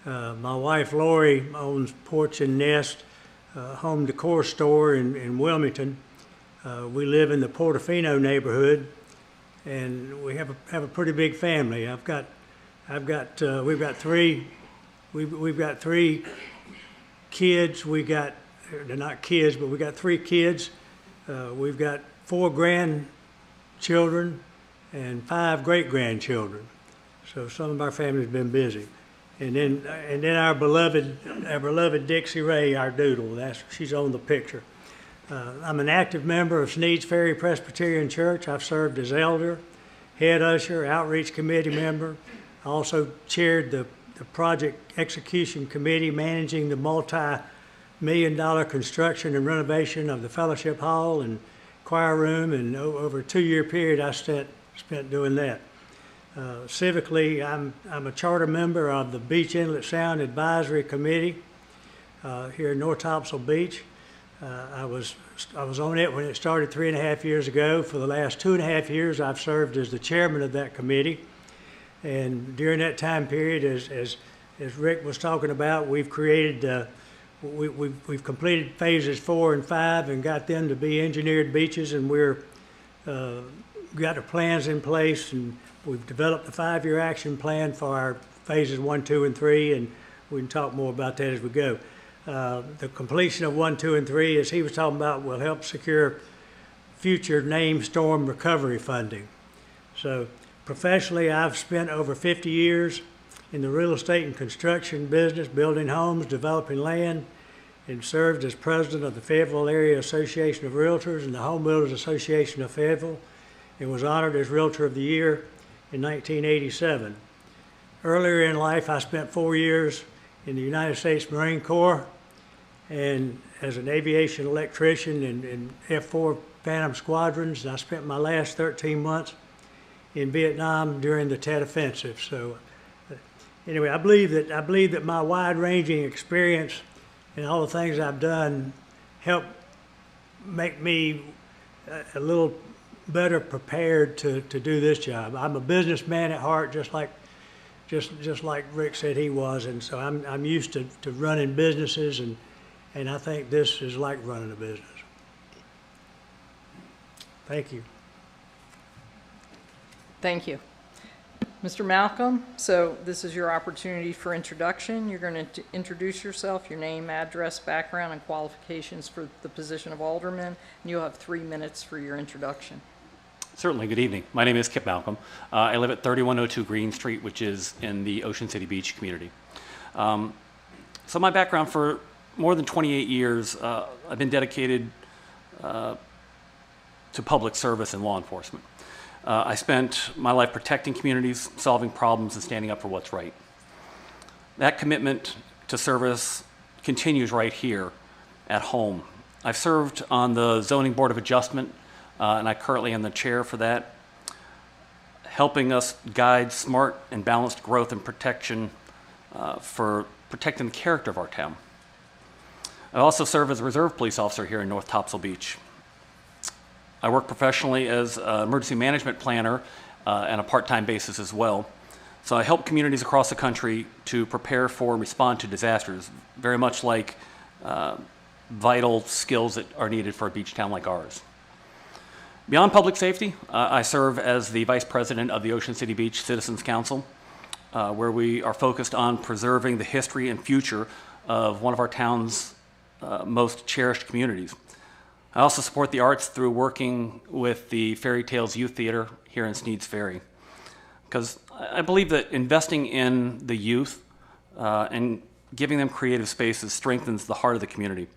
My wife Lori owns Porch and Nest, home decor store in Wilmington. We live in the Portofino neighborhood, and we have a pretty big family. We've got three kids. They're not kids, but we got 3 kids. We've got 4 grandchildren and 5 great-grandchildren. So some of our family's been busy. And then our beloved Dixie Ray, our doodle. She's on the picture. I'm an active member of Sneads Ferry Presbyterian Church. I've served as elder, head usher, outreach committee member. I also chaired the project execution committee managing the multi-million-dollar construction and renovation of the fellowship hall and choir room, and over a 2-year period I spent doing that. Civically, I'm a charter member of the Beach Inlet Sound Advisory Committee here in North Topsail Beach. I was on it when it started 3.5 years ago. For the last 2.5 years, I've served as the chairman of that committee. And during that time period, as Rick was talking about, we've created, we've completed phases 4 and 5 and got them to be engineered beaches, and we're got our plans in place, and we've developed a 5-year action plan for our phases 1, 2, and 3, and we can talk more about that as we go. The completion of 1, 2, and 3, as he was talking about, will help secure future named storm recovery funding. So professionally, I've spent over 50 years in the real estate and construction business, building homes, developing land, and served as president of the Fayetteville Area Association of Realtors and the Home Builders Association of Fayetteville, and was honored as Realtor of the Year in 1987. Earlier in life, I spent 4 years in the United States Marine Corps and as an aviation electrician in F-4 Phantom Squadrons. I spent my last 13 months in Vietnam during the Tet Offensive. So anyway, I believe that my wide-ranging experience and all the things I've done help make me a little better prepared to do this job. I'm a businessman at heart, just like Rick said he was, and so I'm used to running businesses, and I think this is like running a business. Thank you. Thank you. Mr. Malcolm, so this is your opportunity for introduction. You're going to introduce yourself, your name, address, background, and qualifications for the position of alderman, and you'll have 3 minutes for your introduction. Certainly. Good evening. My name is Kip Malcolm. I live at 3102 Green Street, which is in the Ocean City Beach community. So my background, for more than 28 years, I've been dedicated to public service and law enforcement. I spent my life protecting communities, solving problems, and standing up for what's right. That commitment to service continues right here at home. I've served on the Zoning Board of Adjustment, and I currently am the chair for that, helping us guide smart and balanced growth and protection for protecting the character of our town. I also serve as a reserve police officer here in North Topsail Beach. I work professionally as an emergency management planner on a part-time basis as well. So I help communities across the country to prepare for and respond to disasters, very much like vital skills that are needed for a beach town like ours. Beyond public safety, I serve as the vice president of the Ocean City Beach Citizens Council, where we are focused on preserving the history and future of one of our town's most cherished communities. I also support the arts through working with the Fairy Tales Youth Theater here in Sneads Ferry, because I believe that investing in the youth and giving them creative spaces strengthens the heart of the community.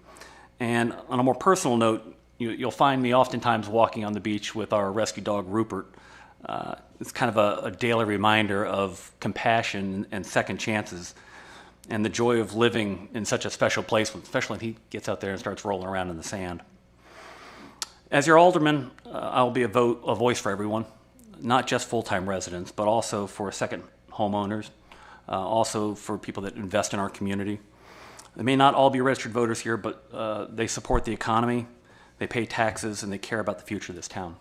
And on a more personal note, you'll find me oftentimes walking on the beach with our rescue dog, Rupert. It's kind of a daily reminder of compassion and second chances and the joy of living in such a special place, especially when he gets out there and starts rolling around in the sand. As your alderman, I'll be a voice for everyone, not just full-time residents, but also for second homeowners, also for people that invest in our community. They may not all be registered voters here, but they support the economy, they pay taxes, and they care about the future of this town.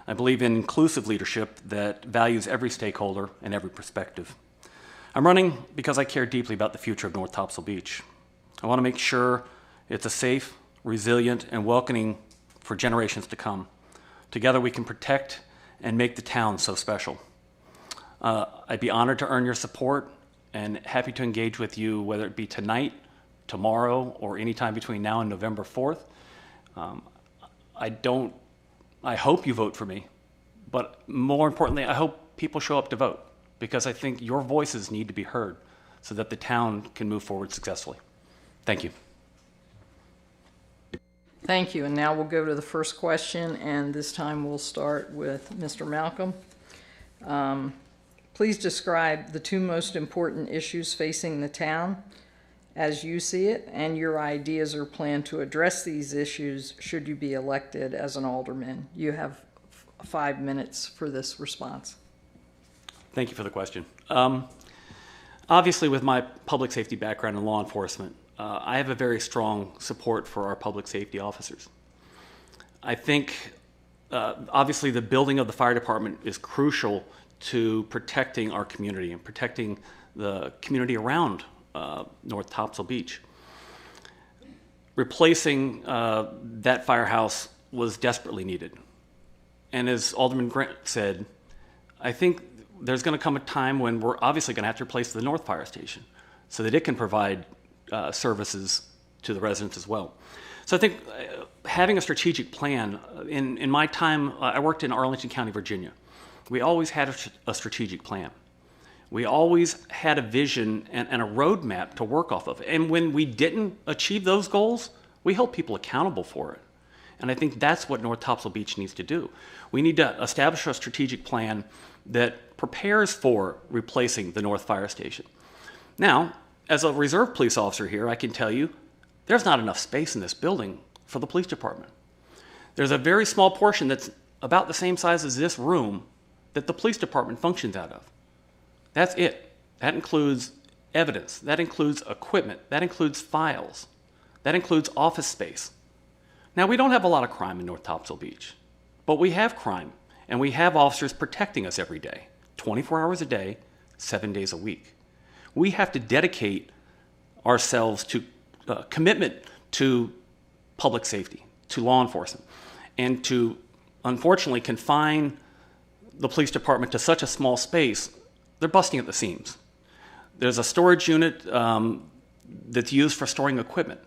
I believe in inclusive leadership that values every stakeholder and every perspective. I'm running because I care deeply about the future of North Topsail Beach. I want to make sure it's a safe, resilient, and welcoming for generations to come. Together we can protect and make the town so special. I'd be honored to earn your support and happy to engage with you, whether it be tonight, tomorrow, or anytime between now and November 4th. I hope you vote for me, but more importantly, I hope people show up to vote, because I think your voices need to be heard so that the town can move forward successfully. Thank you. Thank you, and now we'll go to the first question, and this time we'll start with Mr. Malcolm. Please describe the 2 most important issues facing the town as you see it, and your ideas or plan to address these issues should you be elected as an alderman. You have 5 minutes for this response. Thank you for the question. Obviously, with my public safety background in law enforcement, I have a very strong support for our public safety officers. I think, obviously, the building of the fire department is crucial to protecting our community and protecting the community around North Topsail Beach. Replacing that firehouse was desperately needed. And as Alderman Grant said, I think there's going to come a time when we're obviously going to have to replace the North Fire Station so that it can provide services to the residents as well. So I think having a strategic plan, in my time, I worked in Arlington County, Virginia. We always had a strategic plan. We always had a vision and a roadmap to work off of. And when we didn't achieve those goals, we held people accountable for it. And I think that's what North Topsail Beach needs to do. We need to establish a strategic plan that prepares for replacing the North Fire Station. Now, as a reserve police officer here, I can tell you there's not enough space in this building for the police department. There's a very small portion that's about the same size as this room that the police department functions out of. That's it. That includes evidence. That includes equipment. That includes files. That includes office space. Now, we don't have a lot of crime in North Topsail Beach, but we have crime, and we have officers protecting us every day, 24 hours a day, 7 days a week. We have to dedicate ourselves to commitment to public safety, to law enforcement, and to, unfortunately, confine the police department to such a small space, they're busting at the seams. There's a storage unit that's used for storing equipment.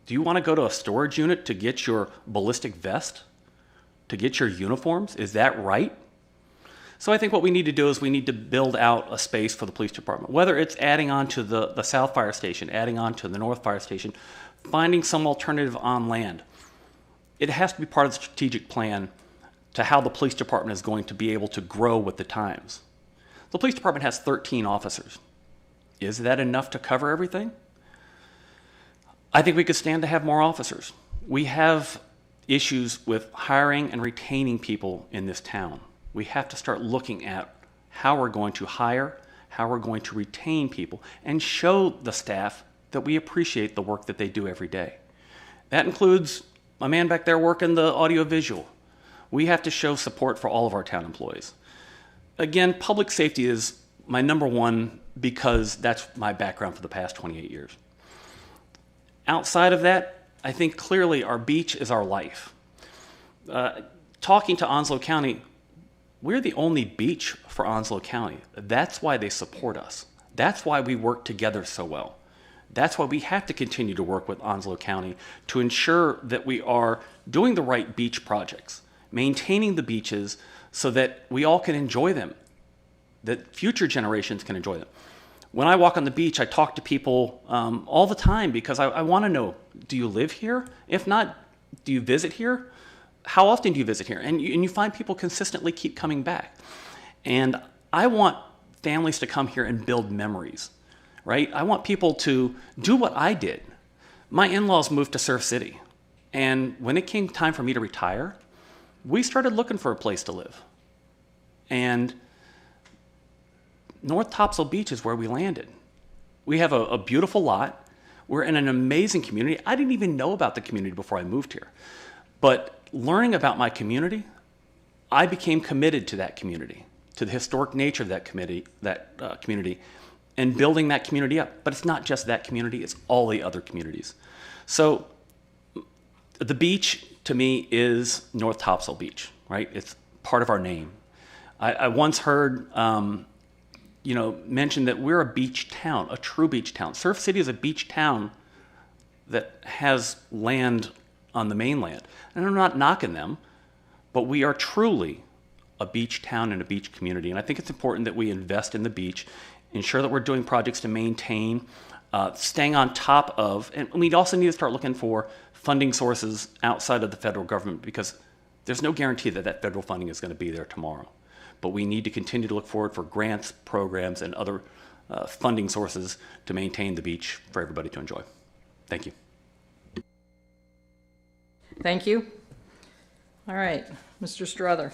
Do you want to go to a storage unit to get your ballistic vest? To get your uniforms? Is that right? So I think what we need to do is we need to build out a space for the police department, whether it's adding on to the South Fire Station, adding on to the North Fire Station, finding some alternative on land. It has to be part of the strategic plan to how the police department is going to be able to grow with the times. The police department has 13 officers. Is that enough to cover everything? I think we could stand to have more officers. We have issues with hiring and retaining people in this town. We have to start looking at how we're going to hire, how we're going to retain people, and show the staff that we appreciate the work that they do every day. That includes my man back there working the audiovisual. We have to show support for all of our town employees. Again, public safety is my number one because that's my background for the past 28 years. Outside of that, I think clearly our beach is our life. Talking to Onslow County, we're the only beach for Onslow County. That's why they support us. That's why we work together so well. That's why we have to continue to work with Onslow County to ensure that we are doing the right beach projects, maintaining the beaches so that we all can enjoy them, that future generations can enjoy them. When I walk on the beach, I talk to people all the time because I want to know, do you live here? If not, do you visit here? How often do you visit here? And you find people consistently keep coming back. And I want families to come here and build memories, right? I want people to do what I did. My in-laws moved to Surf City. And when it came time for me to retire, we started looking for a place to live. And North Topsail Beach is where we landed. We have a beautiful lot. We're in an amazing community. I didn't even know about the community before I moved here. But learning about my community, I became committed to that community, to the historic nature of that community, and building that community up. But it's not just that community, it's all the other communities. So the beach, to me, is North Topsail Beach, right? It's part of our name. I once heard mentioned that we're a beach town, a true beach town. Surf City is a beach town that has land on the mainland. And I'm not knocking them, but we are truly a beach town and a beach community. And I think it's important that we invest in the beach, ensure that we're doing projects to maintain, staying on top of, and we also need to start looking for funding sources outside of the federal government because there's no guarantee that that federal funding is going to be there tomorrow. But we need to continue to look forward for grants, programs, and other funding sources to maintain the beach for everybody to enjoy. Thank you. Thank you. All right, Mr. Strother.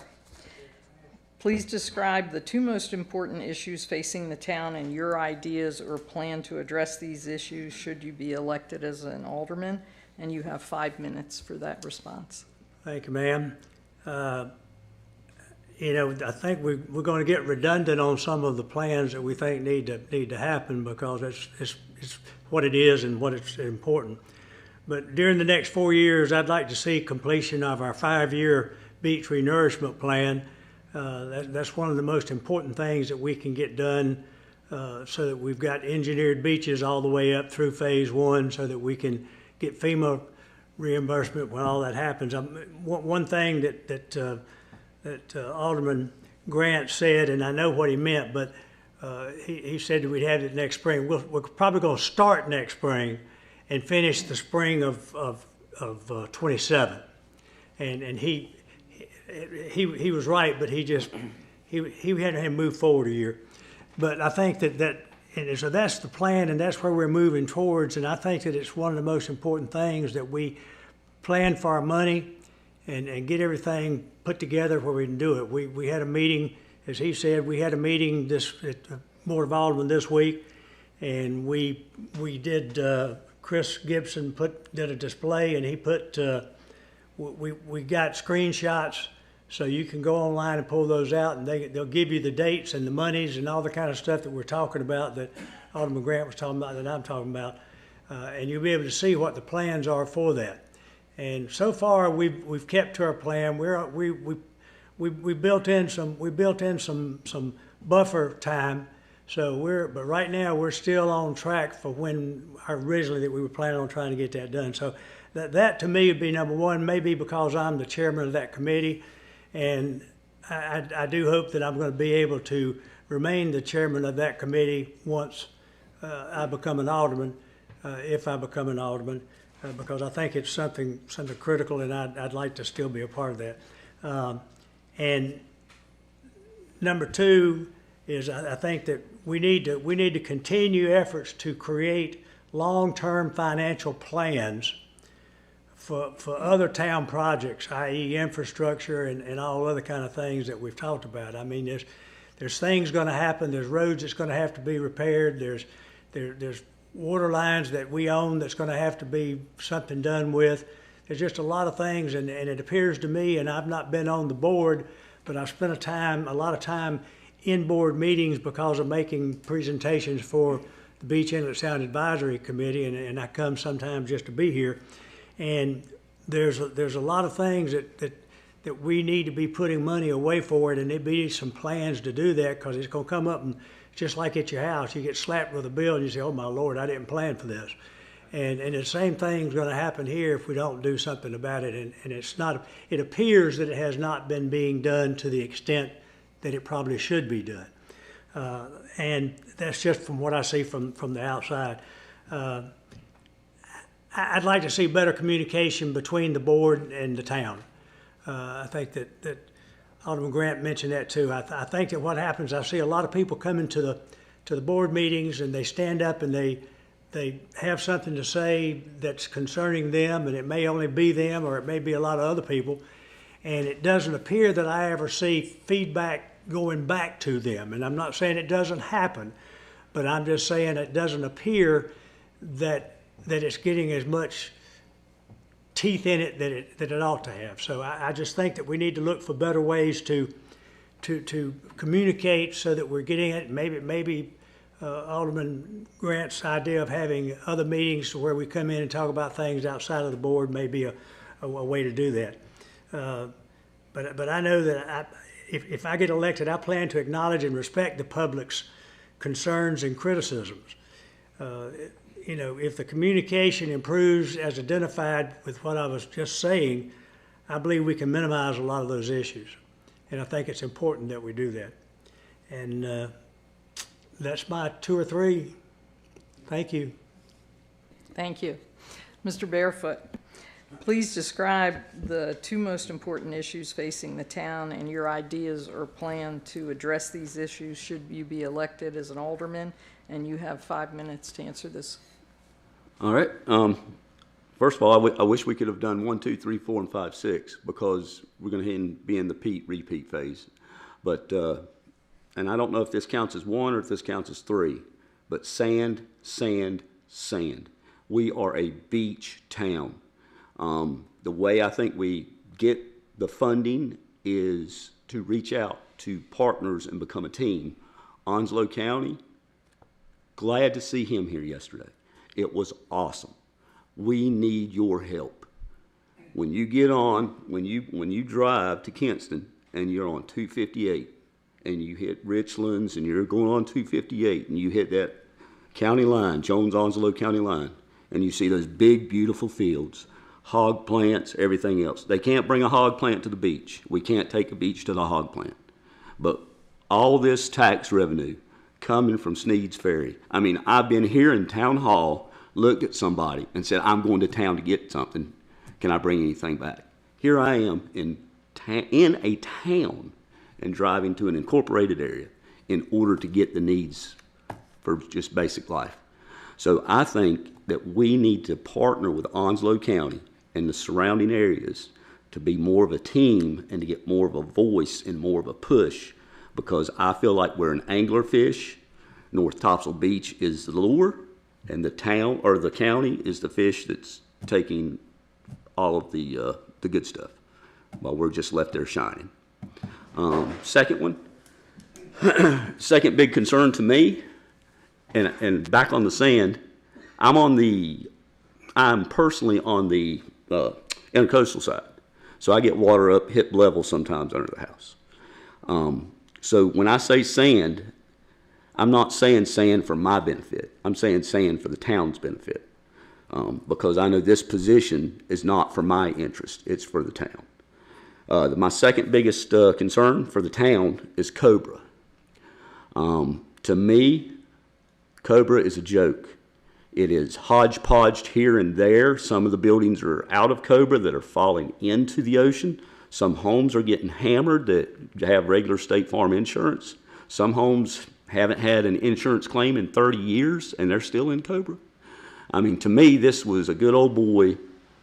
Please describe the two most important issues facing the town and your ideas or plan to address these issues should you be elected as an alderman. And you have 5 minutes for that response. Thank you, ma'am. I think we're going to get redundant on some of the plans that we think need to happen because it's what it is and what it's important. But during the next 4 years, I'd like to see completion of our 5-year beach renourishment plan. That's one of the most important things that we can get done so that we've got engineered beaches all the way up through phase 1 so that we can get FEMA reimbursement when all that happens. One thing that Alderman Grant said, and I know what he meant, but he said that we'd have it next spring. We're probably going to start next spring and finish the spring of 27. And he was right, but he had to move forward a year. But I think and so that's the plan, and that's where we're moving towards. And I think that it's one of the most important things that we plan for our money and get everything put together where we can do it. We had a meeting, as he said, we had a meeting at the Board of Aldermen this week, and we did. Chris Gibson did a display, and he put. We got screenshots, so you can go online and pull those out, and they'll give you the dates and the monies and all the kind of stuff that we're talking about, that Alderman Grant was talking about, that I'm talking about, and you'll be able to see what the plans are for that. And so far, we've kept to our plan. We built in some buffer time. But right now we're still on track for when originally that we were planning on trying to get that done. So that to me would be number one, maybe because I'm the chairman of that committee, and I do hope that I'm going to be able to remain the chairman of that committee once I become an alderman, if I become an alderman, because I think it's something critical, and I'd like to still be a part of that. And number two is I think that we need to continue efforts to create long-term financial plans for other town projects, i.e. infrastructure and all other kind of things that we've talked about. I mean, there's things going to happen. There's roads that's going to have to be repaired. There's water lines that we own that's going to have to be something done with. There's just a lot of things, and it appears to me, and I've not been on the board, but I've spent a lot of time in board meetings because of making presentations for the Beach Inlet Sound Advisory Committee, and I come sometimes just to be here. And there's a lot of things that we need to be putting money away for it, and there be some plans to do that, because it's going to come up, and just like at your house, you get slapped with a bill and you say, oh my Lord, I didn't plan for this. And the same thing's going to happen here if we don't do something about it. And it appears that it has not been being done to the extent that it probably should be done. And that's just from what I see from the outside. I'd like to see better communication between the board and the town. I think that Alderman Grant mentioned that too. I think that what happens, I see a lot of people coming to the board meetings, and they stand up and they have something to say that's concerning them, and it may only be them, or it may be a lot of other people, and it doesn't appear that I ever see feedback going back to them. And I'm not saying it doesn't happen, but I'm just saying it doesn't appear that it's getting as much teeth in it that it ought to have. So I just think that we need to look for better ways to communicate so that we're getting it. Maybe Alderman Grant's idea of having other meetings where we come in and talk about things outside of the board may be a way to do that. But I know that if I get elected, I plan to acknowledge and respect the public's concerns and criticisms. If the communication improves as identified with what I was just saying, I believe we can minimize a lot of those issues. And I think it's important that we do that. And that's my 2 or 3. Thank you. Thank you. Mr. Barefoot, please describe the two most important issues facing the town and your ideas or plan to address these issues should you be elected as an alderman. And you have 5 minutes to answer this. All right. First of all, I wish we could have done 1, 2, 3, 4, and 5, 6, because we're going to be in the repeat phase. But, and I don't know if this counts as one or if this counts as three, but sand, sand, sand. We are a beach town. The way I think we get the funding is to reach out to partners and become a team. Onslow County, glad to see him here yesterday. It was awesome. We need your help. When you get on, when you drive to Kinston and you're on 258 and you hit Richlands and you're going on 258 and you hit that county line, Jones-Onslow County line, and you see those big, beautiful fields, hog plants, everything else. They can't bring a hog plant to the beach. We can't take a beach to the hog plant. But all this tax revenue coming from Sneed's Ferry. I mean, I've been here in town hall, looked at somebody and said, I'm going to town to get something. Can I bring anything back? Here I am in a town and driving to an incorporated area in order to get the needs for just basic life. So I think that we need to partner with Onslow County and the surrounding areas to be more of a team and to get more of a voice and more of a push, because I feel like we're an anglerfish. North Topsail Beach is the lure, and the town or the county is the fish that's taking all of the good stuff, while we're just left there shining. Second one, second big concern to me, and back on the sand, I'm personally on the intercoastal side. So I get water up hip level sometimes under the house. So when I say sand, I'm not saying sand for my benefit. I'm saying sand for the town's benefit. Because I know this position is not for my interest, it's for the town. My second biggest concern for the town is Cobra. To me, Cobra is a joke. It is hodgepodged here and there. Some of the buildings are out of Cobra that are falling into the ocean. Some homes are getting hammered that have regular State Farm insurance. Some homes haven't had an insurance claim in 30 years and they're still in Cobra. I mean, to me, this was a good old boy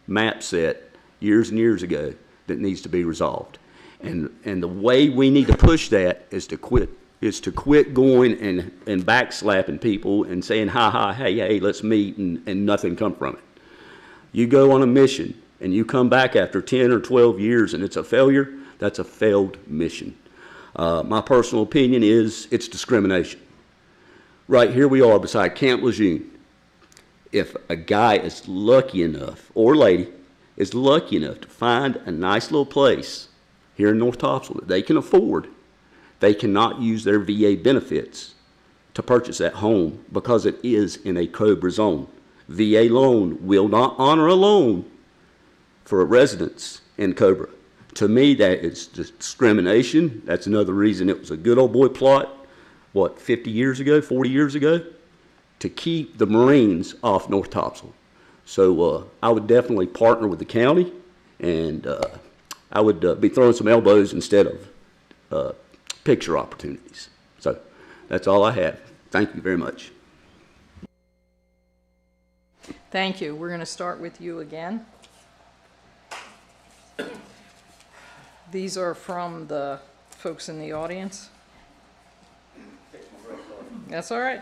map set years and years ago that needs to be resolved. And the way we need to push that is to quit going and backslapping people and saying, hey, let's meet, and nothing come from it. You go on a mission and you come back after 10 or 12 years and it's a failure, that's a failed mission. My personal opinion is it's discrimination. Right here we are beside Camp Lejeune. If a guy is lucky enough, or lady, is lucky enough to find a nice little place here in North Topsail that they can afford, they cannot use their VA benefits to purchase that home because it is in a Cobra zone. VA loan will not honor a loan for a residence in Cobra. To me, that is discrimination. That's another reason it was a good old boy plot, 50 years ago, 40 years ago, to keep the Marines off North Topsail. So I would definitely partner with the county, and I would be throwing some elbows instead of picture opportunities. So that's all I have. Thank you very much. Thank you. We're going to start with you again. These are from the folks in the audience. That's all right.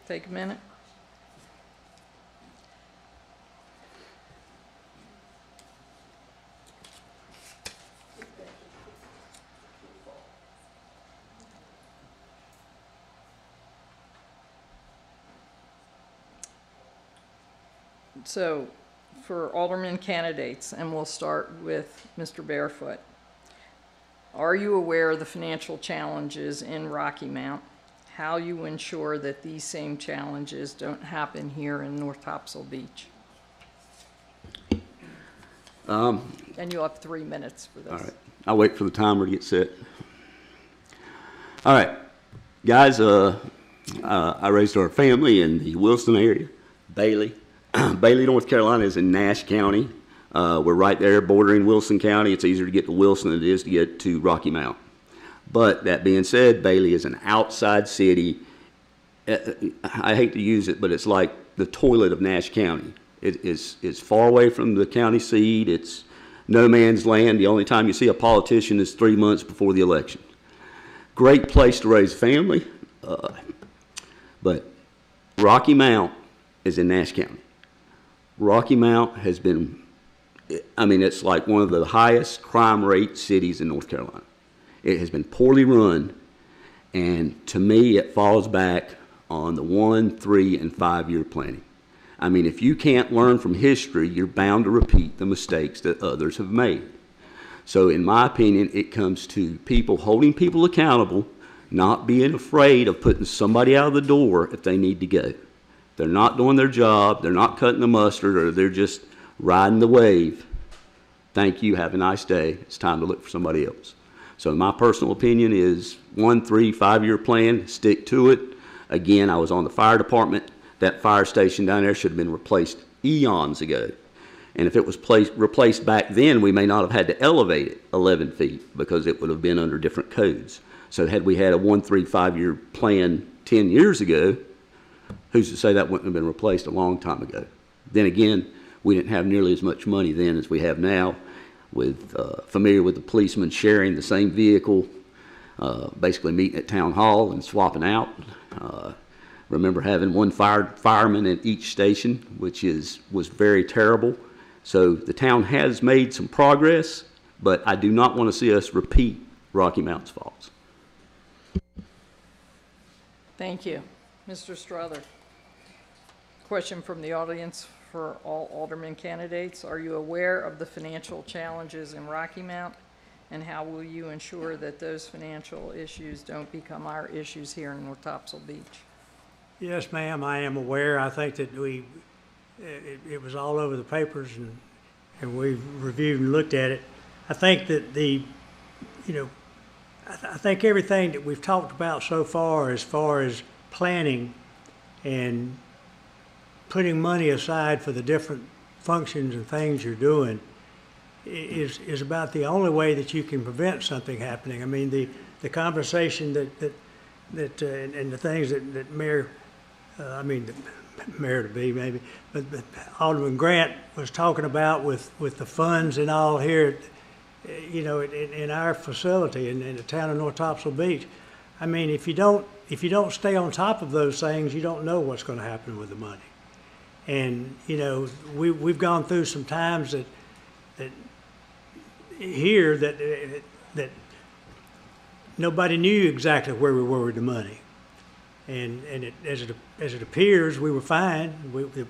Take a minute. So, for alderman candidates, and we'll start with Mr. Barefoot. Are you aware of the financial challenges in Rocky Mount? How you ensure that these same challenges don't happen here in North Topsail Beach? And you'll have 3 minutes for this. All right. I'll wait for the timer to get set. All right. Guys, I raised our family in the Wilson area, Bailey. Bailey, North Carolina is in Nash County. We're right there bordering Wilson County. It's easier to get to Wilson than it is to get to Rocky Mount. But that being said, Bailey is an outside city. I hate to use it, but it's like the toilet of Nash County. It's far away from the county seat. It's no man's land. The only time you see a politician is 3 months before the election. great place to raise a family, but Rocky Mount is in Nash County. Rocky Mount has been, I mean, it's like one of the highest crime rate cities in North Carolina. It has been poorly run, and to me, it falls back on the 1, 3, and 5 year planning. I mean, if you can't learn from history, you're bound to repeat the mistakes that others have made. So in my opinion, it comes to people holding people accountable, not being afraid of putting somebody out of the door if they need to go. They're not doing their job, they're not cutting the mustard, or they're just riding the wave. Thank you, have a nice day, it's time to look for somebody else. So my personal opinion is 1, 3, 5 year plan, stick to it. Again, I was on the fire department. That fire station down there should have been replaced eons ago. And if it was replaced back then, we may not have had to elevate it 11 feet because it would have been under different codes. So had we had a 1, 3, 5 year plan 10 years ago, who's to say that wouldn't have been replaced a long time ago? Then again, we didn't have nearly as much money then as we have now, with familiar with the policemen sharing the same vehicle, basically meeting at town hall and swapping out. Remember having one fireman at each station, which was very terrible. So the town has made some progress, but I do not want to see us repeat Rocky Mountain's faults. Thank you. Mr. Strother. Question from the audience for all alderman candidates. Are you aware of the financial challenges in Rocky Mount? And how will you ensure that those financial issues don't become our issues here in North Topsail Beach? Yes, ma'am, I am aware. I think that it was all over the papers, and we reviewed and looked at it. I think that I think everything that we've talked about so far as planning and putting money aside for the different functions and things you're doing is about the only way that you can prevent something happening. I mean, the conversation and the things that Mayor, the Mayor-to-be maybe, but Alderman Grant was talking about with the funds and all here, in our facility in the town of North Topsail Beach. I mean, if you don't stay on top of those things, you don't know what's going to happen with the money. And we've gone through some times that here that nobody knew exactly where we were with the money, and as it appears, we were fine.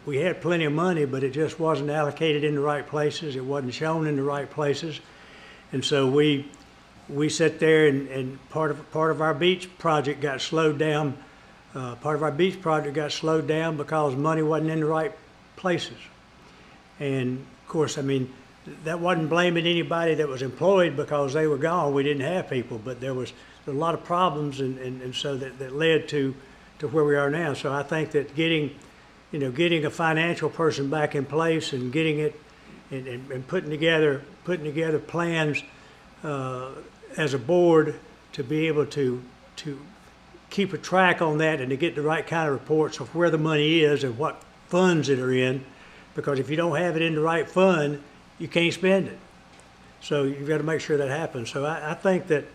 We had plenty of money, but it just wasn't allocated in the right places. It wasn't shown in the right places, and so we sat there and part of our beach project got slowed down. Part of our beach project got slowed down because money wasn't in the right places, and of course, I mean, that wasn't blaming anybody that was employed because they were gone. We didn't have people, but there was a lot of problems, and so that led to where we are now. So I think that getting a financial person back in place and getting it and putting together plans as a board to be able to keep a track on that and to get the right kind of reports of where the money is and what funds that are in, because if you don't have it in the right fund, you can't spend it. So you've got to make sure that happens. So I think that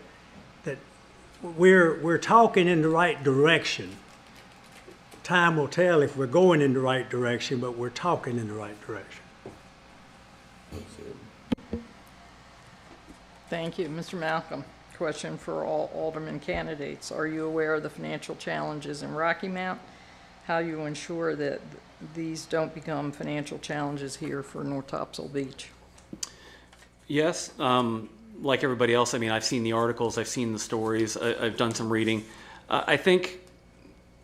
we're talking in the right direction. Time will tell if we're going in the right direction, but we're talking in the right direction. Thank you. Mr. Malcolm, question for all alderman candidates. Are you aware of the financial challenges in Rocky Mount? How you ensure that these don't become financial challenges here for North Topsail Beach? Yes, like everybody else, I mean, I've seen the articles, I've seen the stories, I've done some reading. I think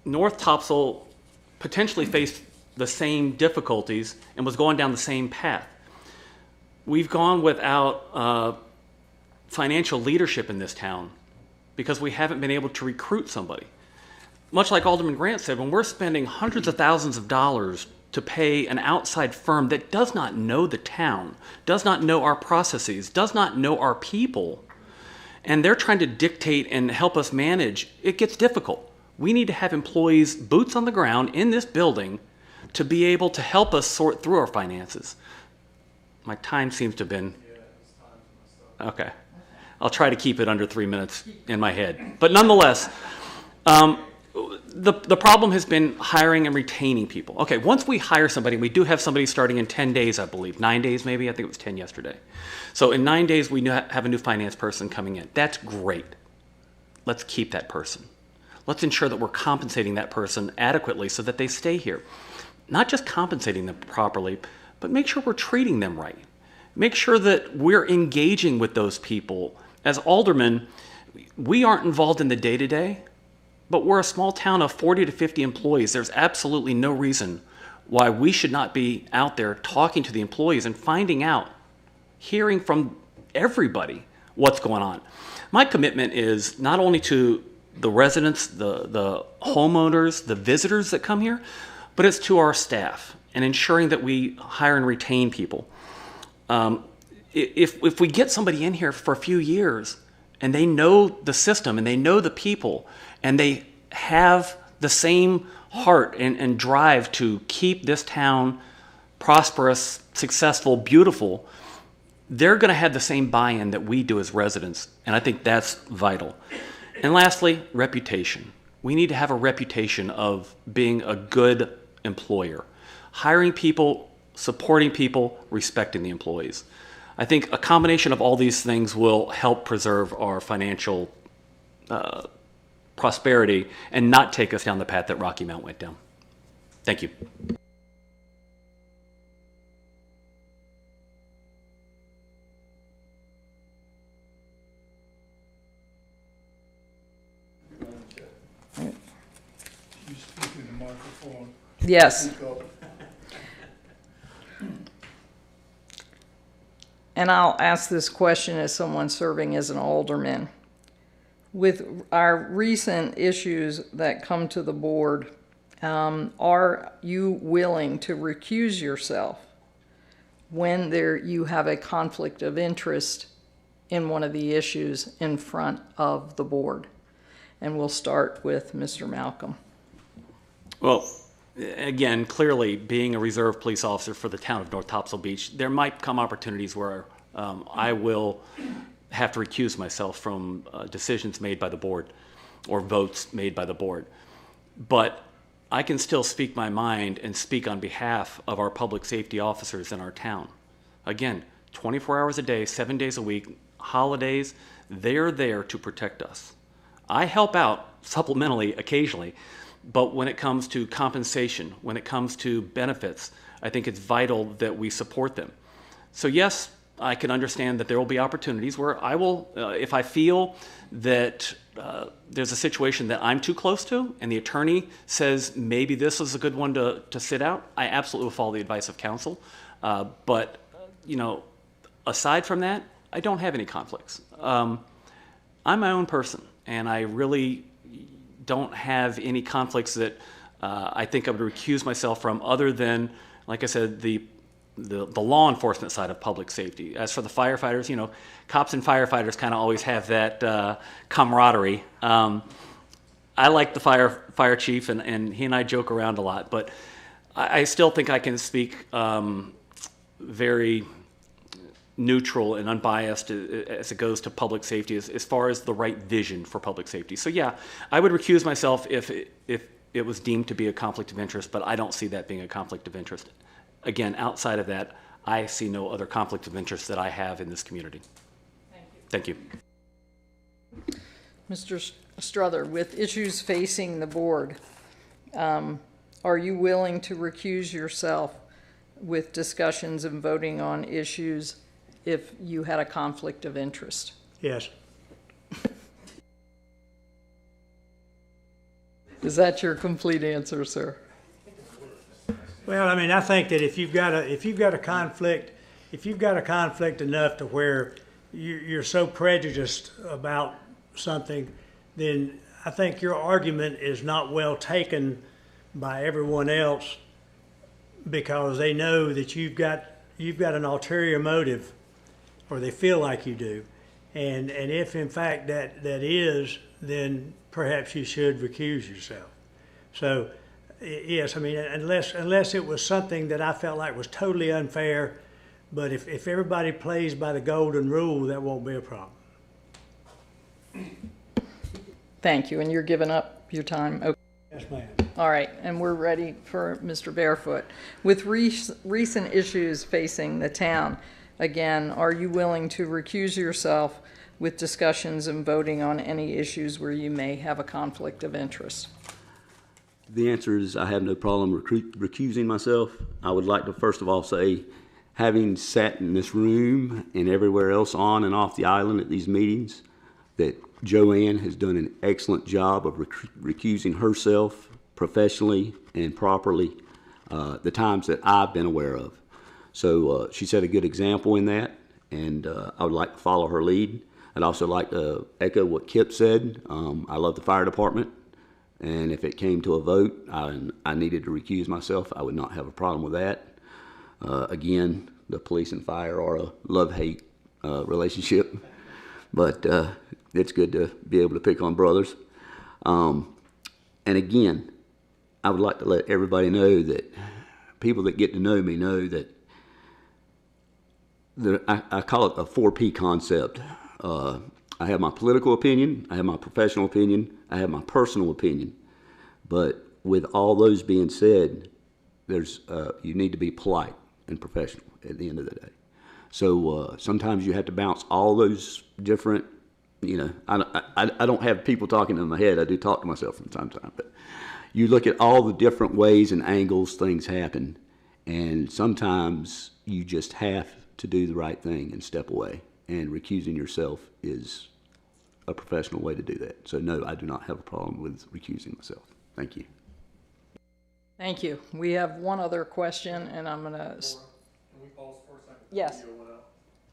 North Topsail potentially faced the same difficulties and was going down the same path. We've gone without financial leadership in this town because we haven't been able to recruit somebody. Much like Alderman Grant said, when we're spending hundreds of thousands of dollars to pay an outside firm that does not know the town, does not know our processes, does not know our people, and they're trying to dictate and help us manage, it gets difficult. We need to have employees, boots on the ground in this building to be able to help us sort through our finances. My time seems to have been... Okay. I'll try to keep it under 3 minutes in my head. But nonetheless, the problem has been hiring and retaining people. Okay, once we hire somebody, we do have somebody starting in 10 days, I believe. 9 days maybe? I think it was 10 yesterday. So in 9 days, we have a new finance person coming in. That's great. Let's keep that person. Let's ensure that we're compensating that person adequately so that they stay here. Not just compensating them properly, but make sure we're treating them right. Make sure that we're engaging with those people. As aldermen, we aren't involved in the day-to-day, but we're a small town of 40 to 50 employees. There's absolutely no reason why we should not be out there talking to the employees and finding out, hearing from everybody what's going on. My commitment is not only to the residents, the homeowners, the visitors that come here, but it's to our staff and ensuring that we hire and retain people. If we get somebody in here for a few years and they know the system and they know the people and they have the same heart and drive to keep this town prosperous, successful, beautiful, they're going to have the same buy-in that we do as residents, and I think that's vital. And lastly, reputation. We need to have a reputation of being a good employer, hiring people, supporting people, respecting the employees. I think a combination of all these things will help preserve our financial prosperity and not take us down the path that Rocky Mount went down. Thank you. You speak in the microphone. Yes. Speak up. And I'll ask this question as someone serving as an alderman. With our recent issues that come to the board, are you willing to recuse yourself when you have a conflict of interest in one of the issues in front of the board? And we'll start with Mr. Malcolm. Well, again, clearly, being a reserve police officer for the town of North Topsail Beach, there might come opportunities where I will have to recuse myself from decisions made by the board or votes made by the board. But I can still speak my mind and speak on behalf of our public safety officers in our town. Again, 24 hours a day, 7 days a week, holidays, they're there to protect us. I help out supplementally occasionally, but when it comes to compensation, when it comes to benefits, I think it's vital that we support them. So yes, I can understand that there will be opportunities where I will, if I feel that there's a situation that I'm too close to and the attorney says maybe this is a good one to sit out, I absolutely will follow the advice of counsel. But, you know, aside from that, I don't have any conflicts. I'm my own person, and I really don't have any conflicts that I think I would recuse myself from other than, like I said, the law enforcement side of public safety. As for the firefighters, you know, cops and firefighters kind of always have that camaraderie. I like the fire chief, and he and I joke around a lot, but I still think I can speak very neutral and unbiased as it goes to public safety as far as the right vision for public safety. So yeah, I would recuse myself if it was deemed to be a conflict of interest, but I don't see that being a conflict of interest. Again, outside of that, I see no other conflict of interest that I have in this community. Thank you. Mr. Struther, with issues facing the board, are you willing to recuse yourself with discussions and voting on issues if you had a conflict of interest? Yes. Is that your complete answer, sir? Well, I mean, I think that if you've got a conflict enough to where you're so prejudiced about something, then I think your argument is not well taken by everyone else because they know that you've got an ulterior motive, or they feel like you do, and if in fact that is, then perhaps you should recuse yourself. So. Yes, I mean, unless it was something that I felt like was totally unfair, but if everybody plays by the golden rule, that won't be a problem. Thank you, and you're giving up your time. Okay. Yes, ma'am. All right, and we're ready for Mr. Barefoot. With recent issues facing the town, again, are you willing to recuse yourself with discussions and voting on any issues where you may have a conflict of interest? The answer is I have no problem recusing myself. I would like to first of all say, having sat in this room and everywhere else on and off the island at these meetings, that Joanne has done an excellent job of recusing herself professionally and properly the times that I've been aware of. So she set a good example in that, and I would like to follow her lead. I'd also like to echo what Kip said. I love the fire department, and if it came to a vote, I needed to recuse myself, I would not have a problem with that. Again, the police and fire are a love-hate relationship, but it's good to be able to pick on brothers. And again, I would like to let everybody know that people that get to know me know that I call it a 4P concept. I have my political opinion, I have my professional opinion, I have my personal opinion. But with all those being said, you need to be polite and professional at the end of the day. So sometimes you have to bounce all those different, I don't have people talking in my head. I do talk to myself from time to time. But you look at all the different ways and angles things happen, and sometimes you just have to do the right thing and step away. And recusing yourself is a professional way to do that. So no, I do not have a problem with recusing myself. Thank you. Thank you. We have one other question, and I'm going to... Can we pause for a second? Yes. Video went out.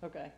Okay.